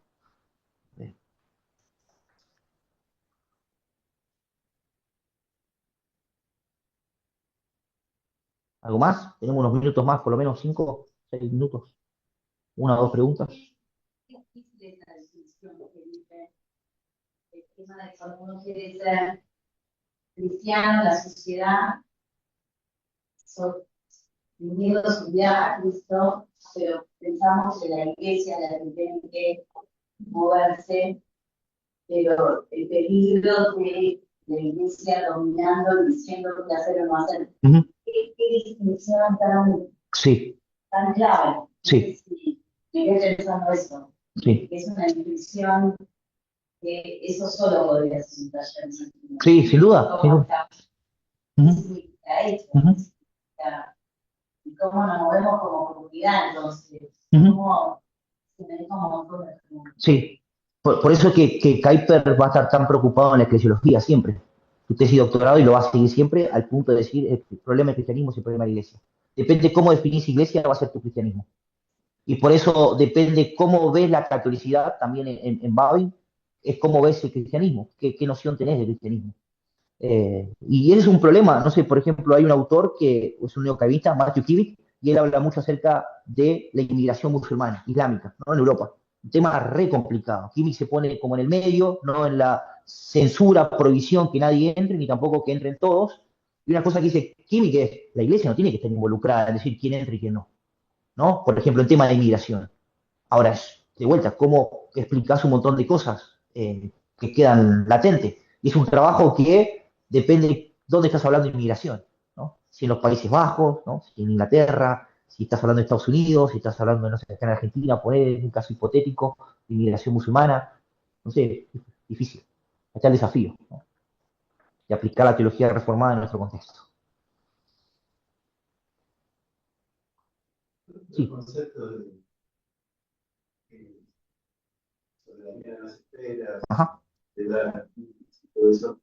¿Algo más? Tenemos unos minutos más, por lo menos 5, 6 minutos. Una o dos preguntas. El tema de cuando uno quiere ser cristiano, la sociedad, viviendo su vida a Cristo, pero pensamos que la iglesia la que tiene que moverse, pero el peligro de la iglesia dominando, diciendo qué hacer o no hacer. Ujú. ¿Qué distinción Sí, tan clave? No sí, sé si me quedé pensando eso. sí. Es una distinción que eso solo podría ser un taller. Sí, sin duda, sin ¿Cómo duda. está? Ujú, ¿Qué significa eso? ujú, ¿Qué significa? ¿Y cómo nos movemos como comunidad entonces? ujú. ¿Cómo se me como cosas como... Sí. Por eso es que Kuyper va a estar tan preocupado en la eclesiología siempre. Su tesis de doctorado y lo va a seguir siempre al punto de decir el problema del cristianismo es el problema de la iglesia. Depende cómo definís iglesia, va a ser tu cristianismo. Y por eso depende cómo ves la catolicidad también en Babil, es cómo ves el cristianismo, qué noción tenés del cristianismo. Y ese es un problema, no sé, por ejemplo, hay un autor que es un neocavista, Matthew Kibik, y él habla mucho acerca de la inmigración musulmana, islámica, ¿no? En Europa. Un tema re complicado. Kibik se pone como en el medio, no en la censura, prohibición que nadie entre, ni tampoco que entren todos. Y una cosa que dice Kibik es, la iglesia no tiene que estar involucrada en decir quién entra y quién no, ¿no? Por ejemplo, en tema de inmigración. Ahora, de vuelta, ¿cómo explicás un montón de cosas que quedan latentes? Y es un trabajo que depende de dónde estás hablando de inmigración, ¿no? Si en los Países Bajos, ¿no? Si en Inglaterra, si estás hablando de Estados Unidos, si estás hablando, no sé, acá en Argentina, poner un caso hipotético de inmigración musulmana, no sé, es difícil. Ahí está el desafío, ¿no? De aplicar la teología reformada en nuestro contexto. El Sí, concepto de soberanía de las esferas, ajá. de todo eso,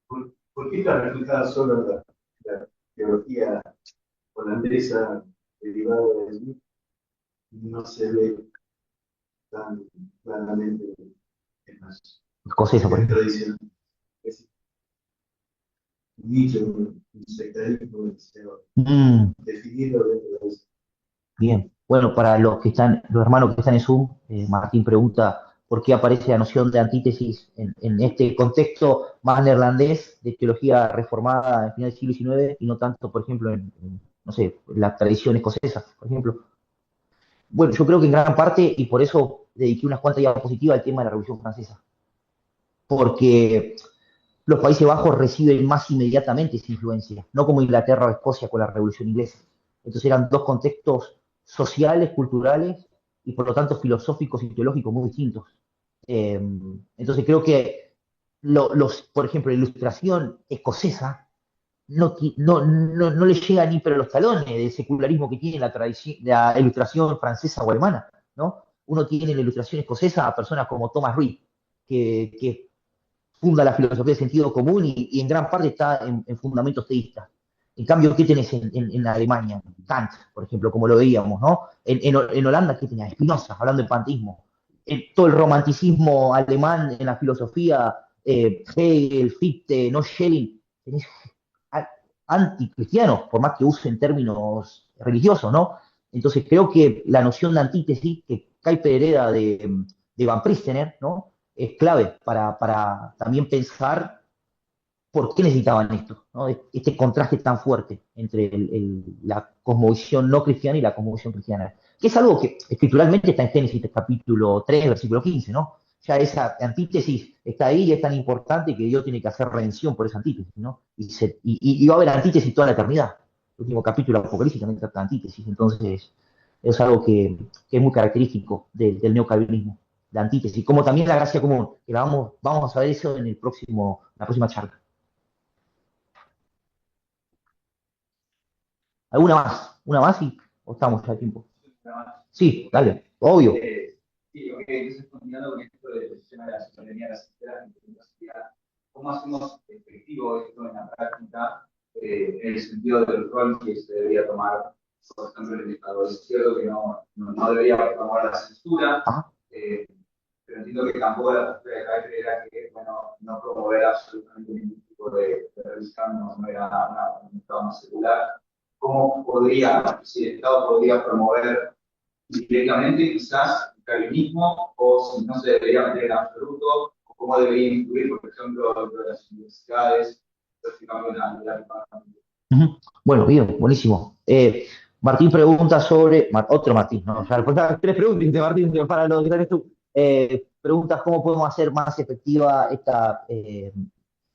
¿por qué está reflejada solo la teología holandesa derivada de allí? No se ve tan claramente en las Escocesa, por ejemplo. tradiciones. Es un nicho, un sectarismo deseo Mm. definido dentro de eso. Bien, bueno, para los hermanos que están en Zoom, Martín pregunta por qué aparece la noción de antítesis en este contexto más neerlandés de teología reformada en final del siglo XIX y no tanto, por ejemplo, no sé, la tradición escocesa, por ejemplo. Bueno, yo creo que en gran parte, y por eso dediqué unas cuantas diapositivas al tema de la Revolución Francesa, porque los Países Bajos reciben más inmediatamente esa influencia, no como Inglaterra o Escocia con la Revolución Inglesa. Entonces eran dos contextos sociales, culturales y por lo tanto filosóficos y teológicos muy distintos. Eh, entonces creo que, por ejemplo, la ilustración escocesa no le llega ni pero los talones del secularismo que tiene la ilustración francesa o alemana, ¿no? Uno tiene en la ilustración escocesa a personas como Thomas Reid, que funda la filosofía del sentido común y en gran parte está en fundamentos teístas. En cambio, ¿qué tenés en Alemania? Kant, por ejemplo, como lo veíamos, ¿no? En Holanda, ¿qué tenés? Spinoza, hablando de panteísmo. Todo el romanticismo alemán en la filosofía, Hegel, Fichte, no Schelling, tenés anticristianos, por más que usen términos religiosos, ¿no? Entonces creo que la noción de antítesis que Kuyper hereda de Van Priestener, ¿no? Es clave para también pensar por qué necesitaban esto, ¿no? Este contraste tan fuerte entre la cosmovisión no cristiana y la cosmovisión cristiana, que es algo que escrituralmente está en Génesis capítulo 3, versículo 15, ¿no? Ya esa antítesis está ahí y es tan importante que Dios tiene que hacer redención por esa antítesis, ¿no? Y va a haber antítesis toda la eternidad. El último capítulo de Apocalipsis también trata de antítesis, entonces es algo que es muy característico del neocalvinismo, la antítesis, como también la gracia común, que vamos a ver eso en la próxima charla. ¿Alguna más? ¿Una más y o estamos ya a tiempo? Sí, dale, obvio. Sí, ok, entonces continuando con esto del tema de la ciudadanía, la sociedad, ¿cómo hacemos efectivo esto en la práctica, en el sentido del rol que se debería tomar, por ejemplo, en el Estado? Es cierto que no debería promover la censura, pero entiendo que tampoco la postura de Kuyper era que, bueno, no promover absolutamente ningún tipo de religión, no era un Estado más secular. ¿Cómo podría, si el Estado podría promover directamente quizás el calvinismo, o si no se debería meter en absoluto, o cómo debería incluir, por ejemplo, dentro de las universidades, Bueno, bien, buenísimo. Martín pregunta sobre, otro Martín, ¿no? Ya después tres preguntas de Martín para lo que tenés tú. Preguntas cómo podemos hacer más efectiva esta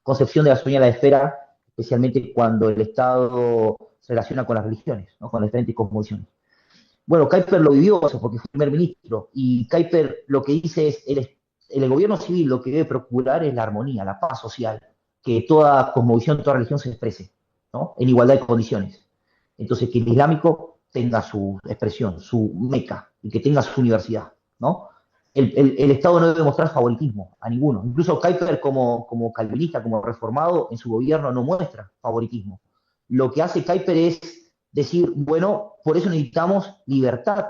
concepción de la soberanía de la esfera, especialmente cuando el Estado se relaciona con las religiones, ¿no? Con las diferentes cosmovisiones. Bueno, Kuyper lo vivió eso porque fue primer ministro y Kuyper lo que dice es el gobierno civil lo que debe procurar es la armonía, la paz social, que toda cosmovisión, toda religión se exprese, ¿no? En igualdad de condiciones. Entonces, que el islámico tenga su expresión, su meca, y que tenga su universidad, ¿no? El Estado no debe mostrar favoritismo a ninguno. Incluso Kuyper, como calvinista, como reformado, en su gobierno no muestra favoritismo. Lo que hace Kuyper es decir, bueno, por eso necesitamos libertad,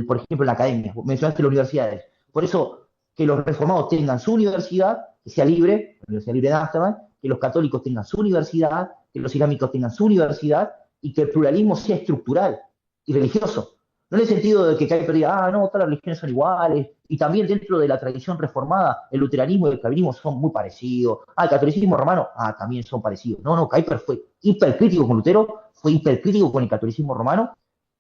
por ejemplo, en la academia. Mencionaste las universidades. Por eso, que los reformados tengan su universidad, que sea libre, la Universidad Libre de Ámsterdam, que los católicos tengan su universidad, que los islámicos tengan su universidad, y que el pluralismo sea estructural y religioso. No en el sentido de que Kuyper diga, no, todas las religiones son iguales, y también dentro de la tradición reformada, el luteranismo y el calvinismo son muy parecidos. El catolicismo romano, también son parecidos. No, Kuyper fue hipercrítico con Lutero, fue hipercrítico con el catolicismo romano,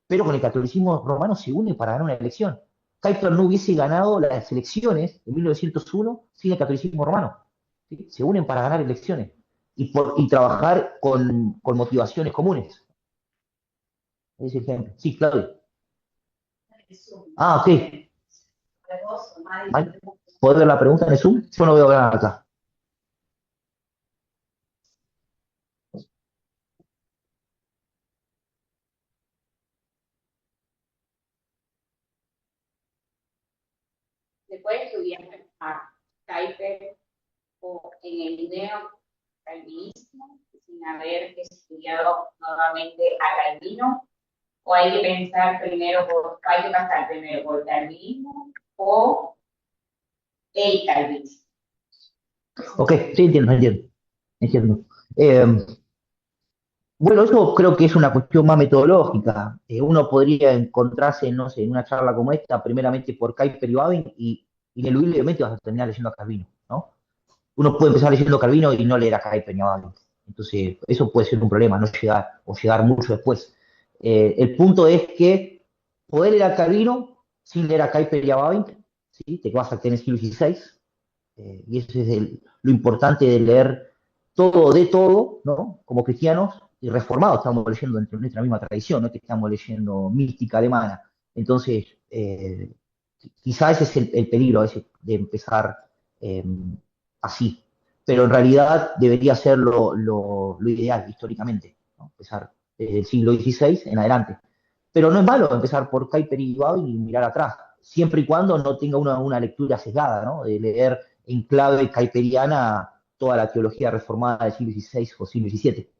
pero con el catolicismo romano se une para ganar una elección. Kuyper no hubiese ganado las elecciones de 1901 sin el catolicismo romano. ¿Sí? Se unen para ganar elecciones y trabajar con motivaciones comunes. Ese ejemplo. Sí, Claudio. Ok. ¿Vale? ¿Puedo ver la pregunta en el Zoom? Yo no veo nada acá. Se puede estudiar a Kuyper o en el neocalvinismo sin haber estudiado nuevamente a Calvino, o hay que pensar primero hay que pasar primero por Calvinismo o el calvinismo. Ok, sí, entiendo. Bueno, eso creo que es una cuestión más metodológica. Uno podría encontrarse, no sé, en una charla como esta, primeramente por Kuyper y Babin, y ineludiblemente vas a terminar leyendo a Calvino, ¿no? Uno puede empezar leyendo a Calvino y no leer a Kuyper ni a Babin. Entonces, eso puede ser un problema, no llegar, o llegar mucho después. El punto es que poder leer a Calvino sin leer a Kuyper y a Babin, ¿sí? Te vas a tener siglo XVI, y eso es lo importante de leer todo de todo, ¿no? Como cristianos y reformados, estamos leyendo dentro de nuestra misma tradición, no que estamos leyendo mística alemana. Entonces, quizá ese es el peligro ese de empezar eh, así. Pero en realidad debería ser lo ideal históricamente, ¿no? Empezar desde el siglo XVI en adelante. Pero no es malo empezar por Kuyper y Babin y mirar atrás, siempre y cuando no tenga una lectura sesgada, ¿no? De leer en clave kuiperiana toda la teología reformada del siglo XVI o siglo XVII.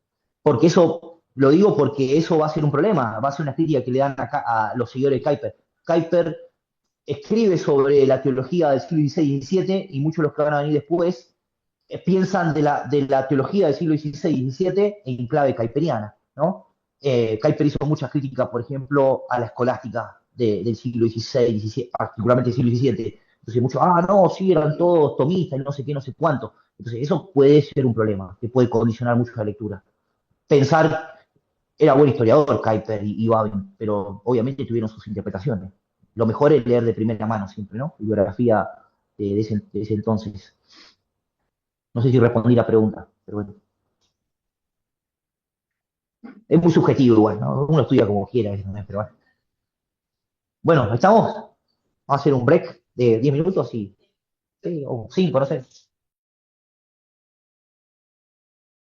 Porque eso, lo digo porque eso va a ser un problema, va a ser una crítica que le dan a los seguidores de Kuyper. Kuyper escribe sobre la teología del siglo XVI y XVII y muchos de los que van a venir después piensan de la teología del siglo XVI y XVII en clave kuiperiana, ¿no? Kuyper hizo muchas críticas, por ejemplo, a la escolástica del siglo XVI, XVII, particularmente del siglo XVII. Entonces muchos, no, sí, eran todos tomistas y no sé qué, no sé cuánto. Entonces eso puede ser un problema, que puede condicionar mucho la lectura. Pensar, era buen historiador Kuyper y Babin, pero obviamente tuvieron sus interpretaciones. Lo mejor es leer de primera mano siempre, ¿no? Bibliografía de ese entonces. No sé si respondí la pregunta, pero bueno. Es muy subjetivo igual, ¿no? Uno estudia como quiera, pero bueno. Bueno, ¿estamos? Vamos a hacer un break de 10 minutos y, sí, o 5, no sé.